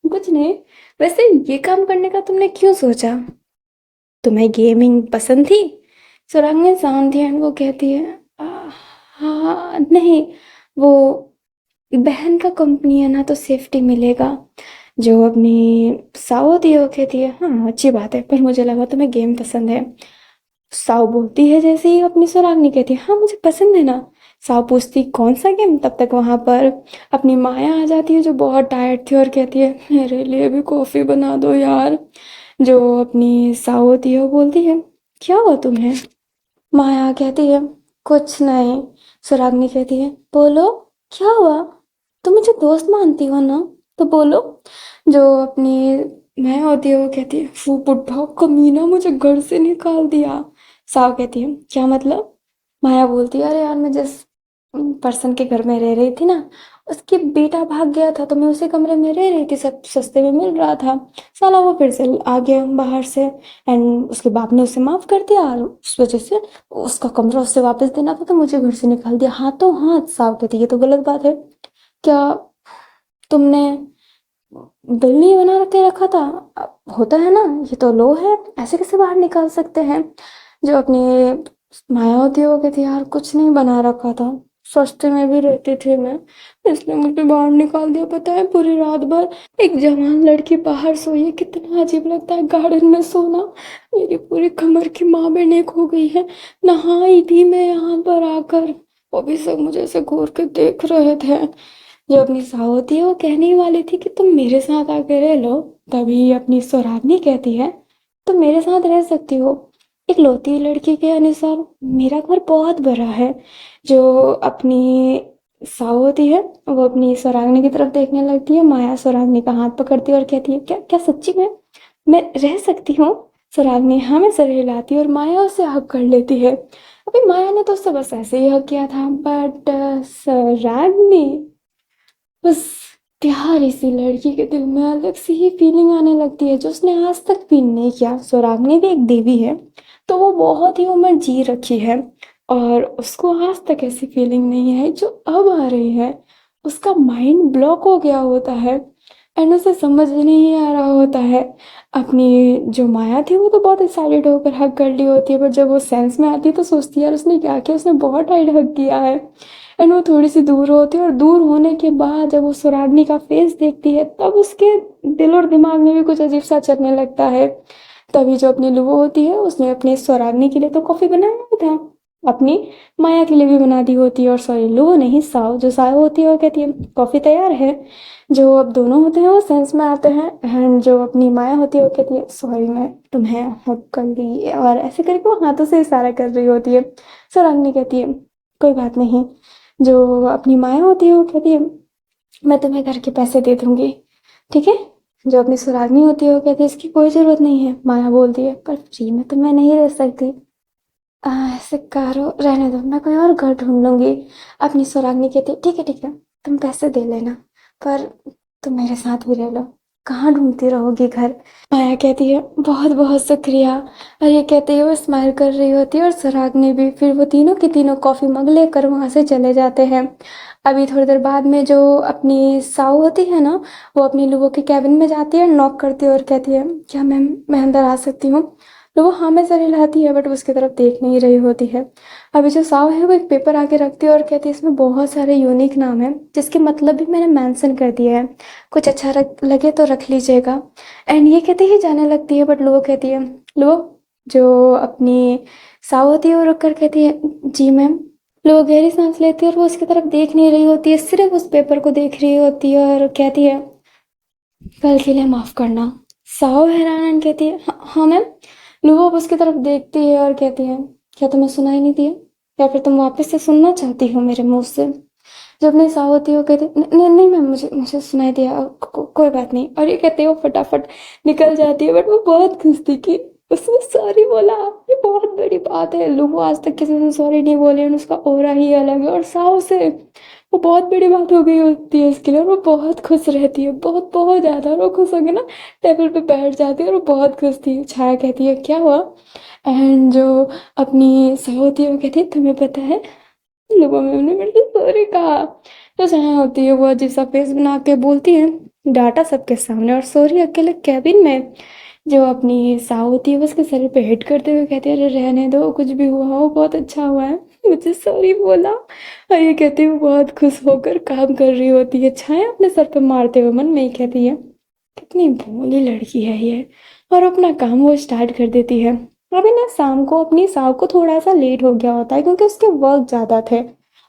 कुछ नहीं, वैसे ये काम करने का तुमने क्यों सोचा, तुम्हें गेमिंग पसंद थी। स्वराग्नि शांत थी एंड वो कहती है, "आ, हाँ नहीं, वो बहन का कंपनी है ना तो सेफ्टी मिलेगा। जो अपनी साव होती है वो कहती है, हाँ अच्छी बात है, पर मुझे लगा तुम्हें गेम पसंद है। साव बोलती है जैसे ही अपनी स्वराग्नि कहती है, हाँ मुझे पसंद है ना। साव पूछती कौन सा गेम, तब तक वहां पर अपनी माया आ जाती है जो बहुत टायर्ड थी और कहती है, मेरे लिए भी कॉफी बना दो यार। जो अपनी साव होती है वो बोलती है, क्या हुआ तुम्हें। माया कहती है, कुछ नहीं। स्वराग्नि कहती है, बोलो क्या हुआ, तुम मुझे दोस्त मानती हो ना, तो बोलो। जो अपनी माया होती है वो कहती है, वो बुढ़ा कमीना मुझे घर से निकाल दिया। साव कहती है, क्या मतलब। माया बोलती है, अरे यार मैं जिस पर्सन के घर में रह रही थी ना, उसकी बेटा भाग गया था तो मैं उसी कमरे में रह रही थी, सब सस्ते में मिल रहा था। साला वो फिर से आ गया बाहर से एंड उसके बाप ने उसे माफ कर दिया और उस वजह से उसका कमरा उससे वापस देना था तो मुझे घर से निकाल दिया। हाँ तो हाँ, साव कहती है, ये तो गलत बात है। क्या तुमने बिल नहीं बना के रखा था। होता है ना, ये तो लो है, ऐसे कैसे बाहर निकाल सकते हैं। जो अपनी माया होती है वो कहती है, यार कुछ नहीं बना रखा था, सस्ते में भी रहती थी मैं, इसलिए मुझे बाहर निकाल दिया। पता है पूरी रात भर एक जवान लड़की बाहर सोई है, कितना अजीब लगता है गार्डन में सोना। मेरी पूरी कमर की मांबें नेक हो गई है। नहाई भी मैं यहाँ पर आकर, वो भी सब मुझे ऐसे घूर के देख रहे थे। जो अपनी साव होती है वो कहने ही वाली थी कि तुम मेरे साथ आकर रह लो, तभी अपनी स्वराग्नि कहती है, तुम मेरे साथ रह सकती हो। इकलौती लड़की के अनुसार मेरा घर बहुत बड़ा है। जो अपनी साव होती है वो अपनी स्वराग्नि की तरफ देखने लगती है। माया स्वराग्नि का हाथ पकड़ती है और कहती है, क्या क्या सच्ची में मैं रह सकती हूँ। स्वराग्नि हाँ में सर हिलाती है और माया उसे हक कर लेती है। अभी माया ने तो उससे बस ऐसे ही हक किया था, बट स्वराग्नि बस प्यारी सी लड़की के दिल में अलग सी ही फीलिंग आने लगती है जो उसने आज तक फील नहीं किया। स्वराग्नि भी एक देवी है, तो वो बहुत ही उम्र जी रखी है और उसको आज तक ऐसी फीलिंग नहीं है जो अब आ रही है। उसका माइंड ब्लॉक हो गया होता है एंड उसे समझ नहीं आ रहा होता है। अपनी जो माया थी वो तो बहुत एक्साइटेड होकर हग कर ली होती है, पर जब वो सेंस में आती है तो सोचती है यार उसने क्या किया, उसने बहुत टाइट हग किया है। एंड वो थोड़ी सी दूर होती है और दूर होने के बाद जब वो स्वराग्नि का फेस देखती है तब उसके दिल और दिमाग में भी कुछ अजीब सा चलने लगता है। तभी जो अपनी लुबो होती है उसने अपनी स्वराग्नि के लिए तो कॉफी बनाया था, अपनी माया के लिए भी बना दी होती है। और सॉरी, लुबो नहीं, साव, जो साव होती है वो कहती है कॉफी तैयार है। जो अब दोनों होते हैं वो सेंस में आते हैं एंड जो अपनी माया होती है वो कहती है सॉरी मैं तुम्हें हक कर ली, और ऐसे करके वो हाथों से इशारा कर रही होती है। स्वराग्नि कहती है कोई बात नहीं। जो अपनी माया होती है वो कहती है मैं तुम्हें घर के पैसे दे दूंगी, ठीक है। जो अपनी सुरागनी होती है वो कहती है इसकी कोई जरूरत नहीं है। माया बोलती है पर फ्री में तो मैं नहीं रह सकती। ऐसे करो, रहने दो, मैं कोई और घर ढूंढ लूंगी। अपनी सुरागनी कहती है ठीक है तुम पैसे दे लेना, पर तुम मेरे साथ भी रह लो, कहाँ ढूंढती रहोगी घर। माया कहती है बहुत बहुत शुक्रिया, और ये कहते ही वो स्माइल कर रही होती है और सुरागनी भी। फिर वो तीनों के तीनों कॉफी मग लेकर वहां से चले जाते हैं। अभी थोड़ी देर बाद में जो अपनी साऊ होती है ना, वो अपनी लोगों के कैबिन में जाती है, नॉक करती है और कहती है क्या मैम मैं अंदर आ सकती हूँ। लोगों हाँ में सर हिलाती है बट उसकी तरफ देख नहीं रही होती है। अभी जो साव है वो एक पेपर आके रखती है और कहती है इसमें बहुत सारे यूनिक नाम है जिसके मतलब भी मैंने मेंशन कर दिया है, कुछ अच्छा लगे तो रख लीजिएगा। एंड ये कहते ही जाने लगती है बट लोगो कहती है, लोग जो अपनी साव होती है वो रुक कर कहती है जी मैम। लोग गहरी सांस लेती है और वो उसकी तरफ देख नहीं रही होती है, सिर्फ उस पेपर को देख रही होती है और कहती है कल के लिए माफ करना। साहु हैरान कहती है हाँ मैम। लुबो अब उसकी तरफ देखती है और कहती है क्या तुम्हें सुनाई नहीं दिया, या फिर तुम वापस से सुनना चाहती हो मेरे मुंह से। जब नहीं साहु होती है वो कहती नहीं नहीं मैम, मुझे मुझे सुनाई दिया, कोई बात नहीं। और ये कहते हैं वो फटाफट निकल जाती है बट वो बहुत खुश थी कि उसने सॉरी बोला। ये बहुत बड़ी बात है, लुबो आज तक किसी से सॉरी नहीं बोले और उसका ओरा ही अलग है, और साहु से वो बहुत बड़ी बात हो गई होती है उसके लिए, और वो बहुत खुश रहती है, बहुत बहुत ज्यादा। और वो खुश होगी ना टेबल पे बैठ जाती है और वो बहुत खुश थी। छाया कहती है क्या हुआ। एंड जो अपनी सह होती है वो कहती है तुम्हें पता है लोगों में ने मेरे को सॉरी कहा। जो छाया होती है वो अजीब सा फेस बना के बोलती है डाटा सबके सामने और सॉरी अकेले कैबिन में। जो अपनी साव होती है वो उसके सर पे हिट करते हुए कहती है अरे रहने दो, कुछ भी हुआ हो बहुत अच्छा हुआ है, मुझे सॉरी बोला। और ये कहती है वो बहुत खुश होकर काम कर रही होती है। छाया अपने सर पे मारते हुए मन में ही कहती है कितनी भोली लड़की है ये, और अपना काम वो स्टार्ट कर देती है। अभी ना शाम को अपनी साव को थोड़ा सा लेट हो गया होता है क्योंकि उसके वर्क ज़्यादा थे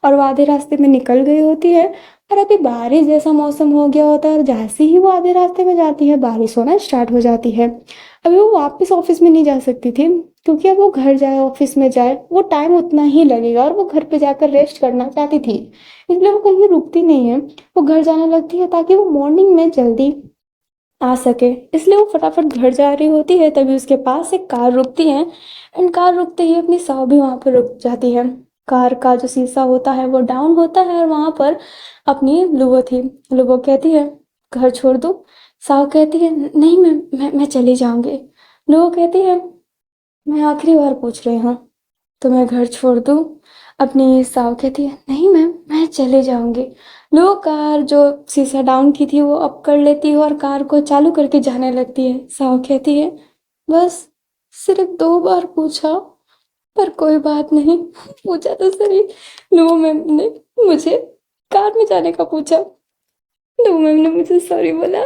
और वो आधे रास्ते में निकल गई होती है। और अभी बारिश जैसा मौसम हो गया होता है और जैसे ही वो आधे रास्ते में जाती है बारिश होना स्टार्ट हो जाती है। अभी वो वापस ऑफिस में नहीं जा सकती थी क्योंकि अब वो घर जाए ऑफिस में जाए वो टाइम उतना ही लगेगा और वो घर पे जाकर रेस्ट करना चाहती थी, इसलिए वो कहीं रुकती नहीं है। वो घर जाने लगती है ताकि वो मॉर्निंग में जल्दी आ सके, इसलिए वो फटाफट घर जा रही होती है। तभी उसके पास एक कार रुकती है एंड कार रुकते ही अपनी साव भी वहां पर रुक जाती है। कार का जो शीशा होता है वो डाउन होता है और वहां पर अपनी लुबो थी। लुबो कहती है घर छोड़ दूं। साव कहती है नहीं मैं चली जाऊंगी। लुबो कहती है मैं आखिरी बार पूछ रही हूँ तुम्हें घर छोड़ दूँ। अपनी साव कहती है नहीं मैम मैं चले जाऊंगी। लो कार जो शीशा डाउन की थी वो अप कर लेती है और कार को चालू करके जाने लगती है। साव कहती है बस सिर्फ 2 बार पूछा, पर कोई बात नहीं, पूछा तो सही। लो मैम ने मुझे कार में जाने का पूछा, तो मैम ने मुझे सॉरी बोला,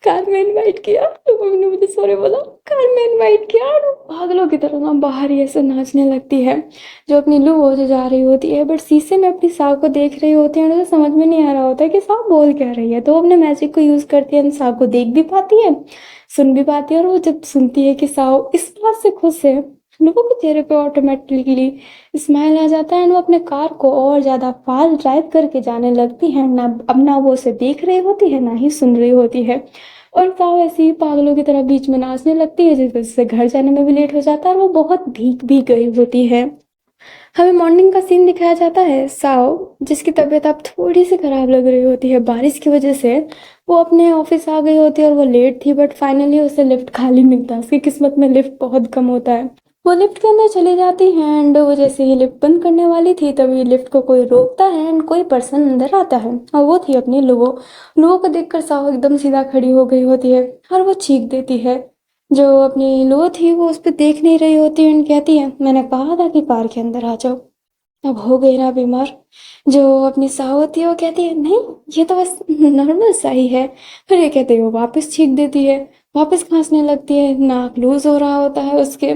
कार में इनवाइट किया, तो मैम ने मुझे सॉरी बोला, कार में इनवाइट किया, और पागलों की तरह ना बाहर ही ऐसे नाचने लगती है। जो अपनी लू हो जो जा रही होती है बट शीशे में अपनी साव को देख रही होती है और उसे समझ में नहीं आ रहा होता है कि साव बोल क्या रही है, तो वो अपने मैजिक को यूज करती है, साव को देख भी पाती है सुन भी पाती है। और वो जब सुनती है कि साव इस बात से खुश है, लोगों के चेहरे पे ऑटोमेटिकली स्माइल आ जाता है एंड वो अपने कार को और ज्यादा फास्ट ड्राइव करके जाने लगती है। ना अब ना वो उसे देख रही होती है ना ही सुन रही होती है, और साव ऐसी ही पागलों की तरह बीच में नाचने लगती है जिस वजह से घर जाने में भी लेट हो जाता है और वो बहुत भीग भी गई होती है। हमें मॉर्निंग का सीन दिखाया जाता है। साओ, जिसकी तबीयत अब थोड़ी सी खराब लग रही होती है बारिश की वजह से, वो अपने ऑफिस आ गई होती है और वो लेट थी, बट फाइनली उसे लिफ्ट खाली मिलता है। उसकी किस्मत में लिफ्ट बहुत कम होता है। वो लिफ्ट के अंदर चली जाती है एंड वो जैसे ही लिफ्ट बंद करने वाली थी तभी लिफ्ट को कोई रोकता है एंड कोई पर्सन अंदर आता है और वो थी अपनी लुओ। लुओ को देखकर साओ एकदम सीधा खड़ी हो गई होती है और वो चीख देती है। जो अपनी लुओ थी वो उस पर देख नहीं रही होती एंड कहती है, मैंने कहा था कि कार के अंदर आ जाओ। अब हो गई ना बीमार। जो अपनी साहू होती है वो कहती है, नहीं ये तो बस नॉर्मल सा ही है। फिर ये कहते हैं, वो वापस छींक देती है, वापस खांसने लगती है, नाक लूज हो रहा होता है उसके।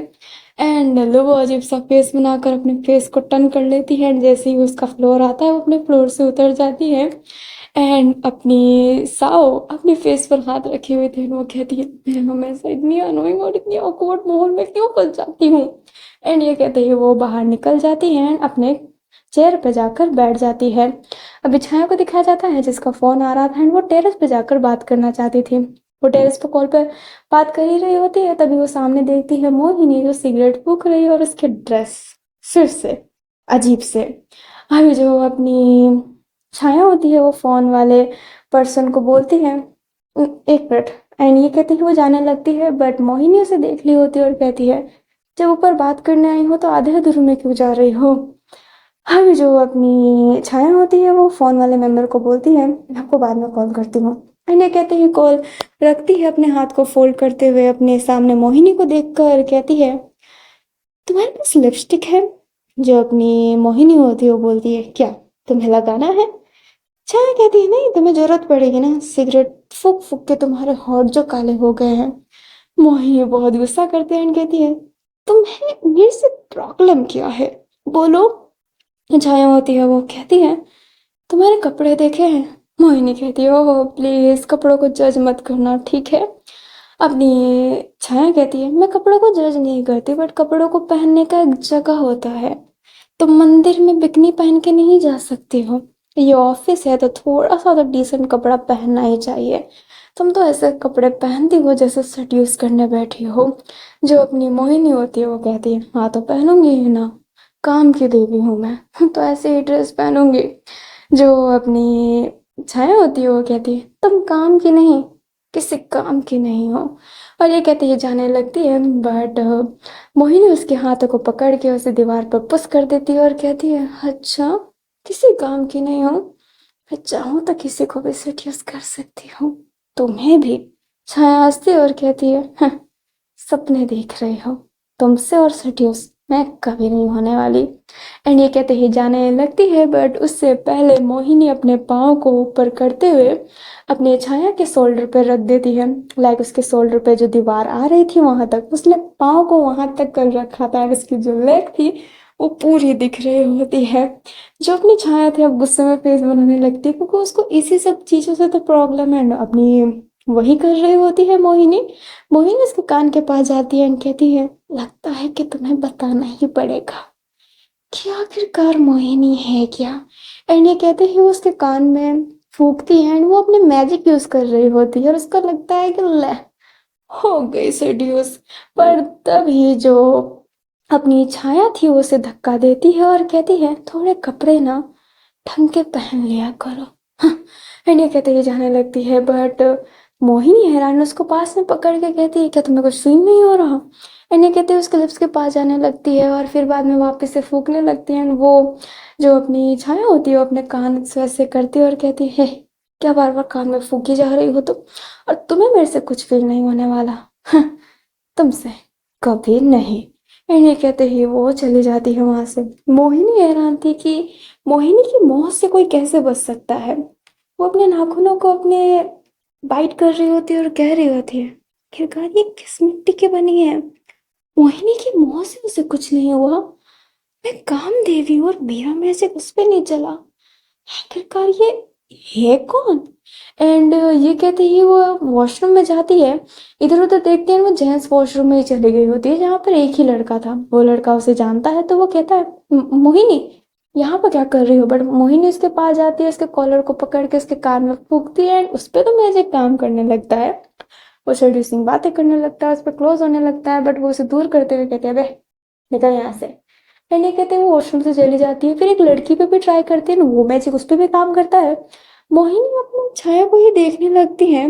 एंड वो अजीब सा फेस बनाकर अपने फेस को टर्न कर लेती है एंड जैसे ही उसका फ्लोर आता है वो अपने फ्लोर से उतर जाती है। एंड अपनी साओ अपनी फेस पर हाथ रखे हुए थे, वो कहती है, मैं हमेशा इतनी अनोइंग और इतनी ऑकवर्ड माहौल में क्यों फंस जाती हूँ। एंड ये कहते ही वो बाहर निकल जाती है एंड अपने चेयर पे जाकर बैठ जाती है। अभी छाया को दिखाया जाता है जिसका फोन आ रहा था एंड वो टेरेस पे जाकर बात करना चाहती थी। वो टेरेस पे कॉल पे बात कर ही रही होती है तभी वो सामने देखती है मोहिनी, जो सिगरेट फूक रही है और उसके ड्रेस फिर से अजीब से। अभी जो अपनी छाया होती है वो फोन वाले पर्सन को बोलती है, एक मिनट" एंड ये कहती है वो जाने लगती है, बट मोहिनी उसे देख ली होती है और कहती है, जब ऊपर बात करने आई हो तो आधे अधूरे में क्यों जा रही हो। अभी जो अपनी छाया होती है वो फोन वाले मेंबर को बोलती है, मैं आपको बाद में कॉल करती हूँ। इन्हें कहते ही कॉल रखती है, अपने हाथ को फोल्ड करते हुए अपने सामने मोहिनी को देखकर कहती है, तुम्हारे पास लिपस्टिक है। जो अपनी मोहिनी होती है वो बोलती है, क्या तुम्हें लगाना है। छाया कहती है, नहीं तुम्हें जरूरत पड़ेगी ना, सिगरेट फूक फूक के तुम्हारे होठ जो काले हो गए हैं। मोहिनी बहुत गुस्सा करती है और कहती है, तुम्हें मेरे से प्रॉब्लम क्या है, बोलो। छाया होती है वो कहती है, तुम्हारे कपड़े देखे हैं। मोहिनी कहती है, ओह प्लीज कपड़ों को जज मत करना, ठीक है। अपनी छाया कहती है, मैं कपड़ों को जज नहीं करती, बट कपड़ों को पहनने का एक जगह होता है। तुम मंदिर में बिकनी पहन के नहीं जा सकती हो। ये ऑफिस है तो थोड़ा सा तो डिसेंट कपड़ा पहनना ही चाहिए। तुम तो ऐसे कपड़े पहनती हो जैसे सेड्यूस करने बैठी हो। जो अपनी मोहिनी होती है वो कहती है, हाँ तो पहनूंगी ही ना, काम की देवी हूँ मैं तो ऐसे ही ड्रेस पहनूंगी। जो अपनी छाया होती है वो कहती है, तुम काम की नहीं, किसी काम की नहीं हो। और ये कहते ही जाने लगती है, बट मोहिनी उसके हाथों को पकड़ के उसे दीवार पर पुश कर देती है और कहती है, अच्छा किसी काम की नहीं हो, मैं चाहूँ तो किसी को भी सेड्यूस कर सकती हूँ, तुम्हें भी। छाया हंसती है और कहती है, "हं, सपने देख रहे हो, तुमसे और सेड्यूस मैं कभी नहीं होने वाली। एंड ये कहते ही जाने लगती है, बट उससे पहले मोहिनी अपने पाँव को ऊपर करते हुए अपने छाया के शोल्डर पर रख देती है। लाइक उसके शोल्डर पे जो दीवार आ रही थी वहां तक उसने पाँव को वहां तक कर रखा था, उसकी जो लेग थी वो पूरी दिख रही होती है। जो अपनी छाया थी अब गुस्से में फेस बनाने लगती है, क्योंकि उसको इसी सब चीजों से तो प्रॉब्लम है। अपनी वही कर रही होती है मोहिनी। मोहिनी उसके कान के पास जाती है और कहती है, लगता है कि तुम्हें बताना ही पड़ेगा कि आखिरकार मोहिनी है क्या। एंड ये कहते ही वो उसके कान में फूकती है एंड वो अपने मैजिक यूज कर रही होती है और उसको लगता है कि ले हो गई सेड्यूस। पर तभी जो अपनी छाया थी वो उसे धक्का देती है और कहती है, थोड़े कपड़े ना ढंग के पहन लिया करो। एंड ये कहते ही जाने लगती है, बट मोहिनी हैरान उसको पास में पकड़ के कहती है, क्या तुम्हें कुछ फील नहीं हो रहा। एंड ये कहते हैं उसके लिप्स के पास जाने लगती है और फिर बाद में वापस से फूकने लगती है। एंड वो जो अपनी छाया होती है वो अपने कान से वैसे करती है और कहती है, क्या बार बार कान में फूकी जा रही हो तुम, और तुम्हें मेरे से कुछ फील नहीं होने वाला। तुमसे कभी नहीं। एंड ये कहते ही वो चली जाती है वहां से। मोहिनी हैरान थी कि मोहिनी की मौत से कोई कैसे बच सकता है। वो अपने नाखूनों को अपने बाइट कर रही होती है और कह रही होती है, आखिरकार ये किस मिट्टी की बनी है। मोहिनी की मौत से उसे कुछ नहीं हुआ, मैं काम देवी हूँ और मेरा मैजिक उस पे नहीं चला, आखिरकार ये है कौन। एंड ये कहते ही वो वॉशरूम में जाती है। इधर उधर देखते हैं वो जेंट्स वॉशरूम में ही चली गई होती है जहाँ पर एक ही लड़का था। वो लड़का उसे जानता है तो वो कहता है, मोहिनी यहाँ पर क्या कर रही हो। बट मोहिनी उसके पास जाती है, उसके कॉलर को पकड़ के उसके कान में फूकती है एंड उस पर तो मैजिक काम करने लगता है। वो सेड्यूसिंग बातें करने लगता है, उस पर क्लोज होने लगता है, बट वो उसे दूर करते हुए कहते हैं, अबे निकल यहाँ से। एंड ये कहते हैं वो वॉशरूम से चली जाती है, फिर एक लड़की पे भी ट्राई करती है ना, वो मैजिक उस पे भी काम करता है। मोहिनी अपनी छाया को ही देखने लगती है।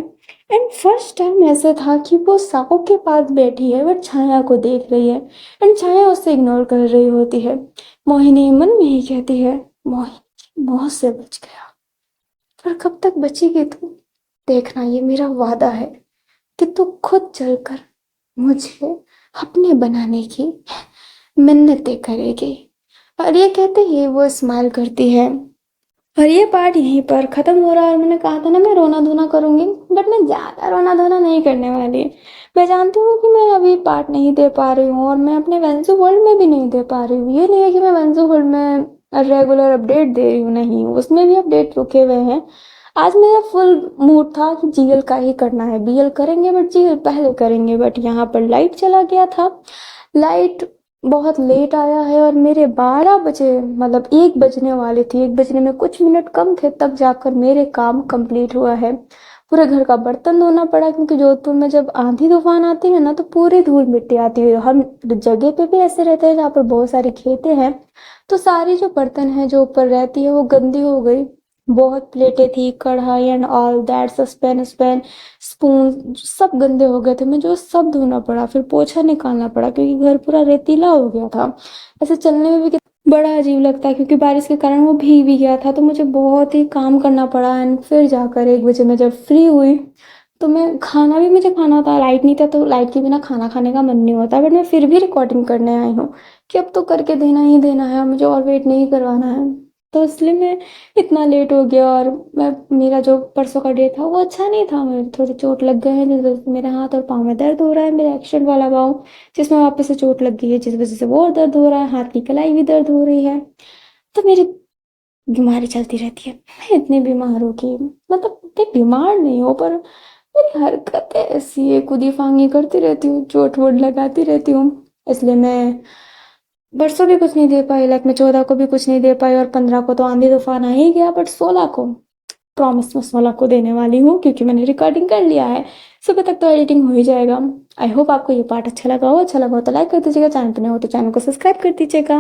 एंड फर्स्ट टाइम ऐसा था कि वो साहू के पास बैठी है बट छाया को देख रही है, एंड छाया उससे इग्नोर कर रही होती है। मोहिनी मन में ही कहती है, मोहिनी मौत से बच गया, पर कब तक बचेगी तू? देखना, ये मेरा वादा है कि तू खुद चलकर मुझे अपने बनाने की मिन्नतें करेगी। और ये कहते ही वो स्माइल करती है। और ये पार्ट यहीं पर खत्म हो रहा है। और मैंने कहा था ना मैं रोना धोना करूंगी, बट मैं ज्यादा रोना धोना नहीं करने वाली। मैं जानती हूँ कि मैं अभी पार्ट नहीं दे पा रही हूँ, और मैं अपने वेंजू वर्ल्ड में भी नहीं दे पा रही हूँ। ये नहीं है कि मैं वेंजू वर्ल्ड में रेगुलर अपडेट दे रही हूँ, नहीं, उसमें भी अपडेट रुके हुए हैं। आज मेरा फुल मूड था कि जीएल का ही करना है, बीएल करेंगे बट जीएल पहले करेंगे, बट यहाँ पर लाइट चला गया था। लाइट बहुत लेट आया है, और मेरे 12 बजे, मतलब 1 बजने वाले थे, 1 बजने में कुछ मिनट कम थे, तब जाकर मेरे काम कंप्लीट हुआ है। पूरे घर का बर्तन धोना पड़ा, क्योंकि जोधपुर में जब आंधी तूफान आती है ना तो पूरी धूल मिट्टी आती है। हम जगह पे भी ऐसे रहते हैं जहाँ पर बहुत सारी खेतें हैं, तो सारी जो बर्तन है जो ऊपर रहती है वो गंदी हो गई। बहुत प्लेटें थी, कढ़ाई एंड ऑल दैट, सस्पेन स्पेन स्पून सब गंदे हो गए थे, मुझे सब धोना पड़ा, फिर पोछा निकालना पड़ा क्योंकि घर पूरा रेतीला हो गया था। ऐसे चलने में भी बड़ा अजीब लगता है, क्योंकि बारिश के कारण वो भीग भी गया था, तो मुझे बहुत ही काम करना पड़ा। एंड फिर जाकर 1 बजे मैं जब फ्री हुई तो मैं खाना भी मुझे खाना था, लाइट नहीं था तो लाइट के बिना खाना खाने का मन नहीं होता, बट मैं फिर भी रिकॉर्डिंग करने आई हूँ कि अब तो करके देना ही देना है, मुझे और वेट नहीं करवाना है। तो इसलिए मैं इतना लेट हो गया। और मैं मेरा जो परसों का डे था वो अच्छा नहीं था, मेरे थोड़ी चोट लग गए हैं जिस वजह से मेरे हाथ और पाँव में दर्द हो रहा है, मेरा एक्सीडेंट वाला पाँव जिसमें वापस से चोट लग गई है, जिस वजह से वो और दर्द हो रहा है, हाथ की कलाई भी दर्द हो रही है। तो मेरी बीमारी चलती रहती है। मैं इतनी बीमार हूँ कि मतलब इतनी बीमार नहीं हूँ, पर मेरी हरकतें ऐसी है, कूदी फांगी करती रहती हूँ, चोट वोट लगाती रहती हूँ। इसलिए मैं परसों भी कुछ नहीं दे पाई, लाइक मैं 14 को भी कुछ नहीं दे पाई, और 15 को तो आंधी तूफान आ ही गया, बट 16 को प्रॉमिस मैं 16 को देने वाली हूँ, क्योंकि मैंने रिकॉर्डिंग कर लिया है। सुबह तक तो एडिटिंग हो ही जाएगा। आई होप आपको ये पार्ट अच्छा लगा हो। अच्छा लगा हो तो लाइक कर दीजिएगा, चैनल पर नए हो तो चैनल को सब्सक्राइब कर दीजिएगा।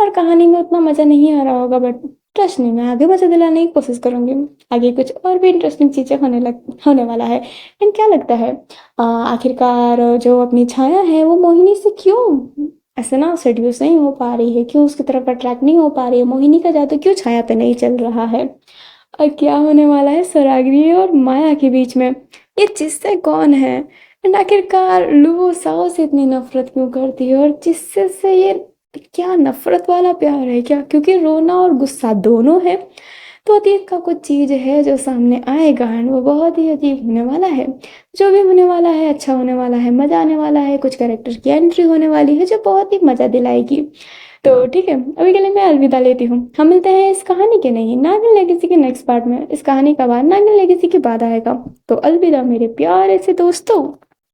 और कहानी में उतना मज़ा नहीं आ रहा होगा, बट ट्रस्ट नहीं, मैं आगे मज़ा दिलाने की कोशिश करूंगी। आगे कुछ और भी इंटरेस्टिंग चीज़ें होने वाला है। एंड क्या लगता है, आखिरकार जो अपनी छाया है वो मोहिनी से क्यों ऐसे ना सेड्यूस नहीं हो पा रही है, क्यों उसकी तरफ अट्रैक्ट नहीं हो पा रही है, मोहिनी का जादू क्यों छाया पे नहीं चल रहा है, और क्या होने वाला है स्वरागिनी और माया के बीच में, ये जिससे कौन है, एंड आखिरकार लुबो साओ से इतनी नफरत क्यों करती है, और जिससे से ये क्या नफरत वाला प्यार है क्या, क्योंकि रोना और गुस्सा दोनों है। तो अतीत का कुछ चीज है जो सामने आएगा, एंड वो बहुत ही अजीब होने वाला है। जो भी होने वाला है अच्छा होने वाला है, मजा आने वाला है, कुछ कैरेक्टर की एंट्री होने वाली है जो बहुत ही मजा दिलाएगी। तो ठीक है, अभी के लिए मैं अलविदा लेती हूँ। हम मिलते हैं इस कहानी के नहीं, नागिन लेगेसी के नेक्स्ट पार्ट में। इस कहानी का बाद नागिन लेगेसी के बाद आएगा। तो अलविदा मेरे प्यारे से दोस्तों।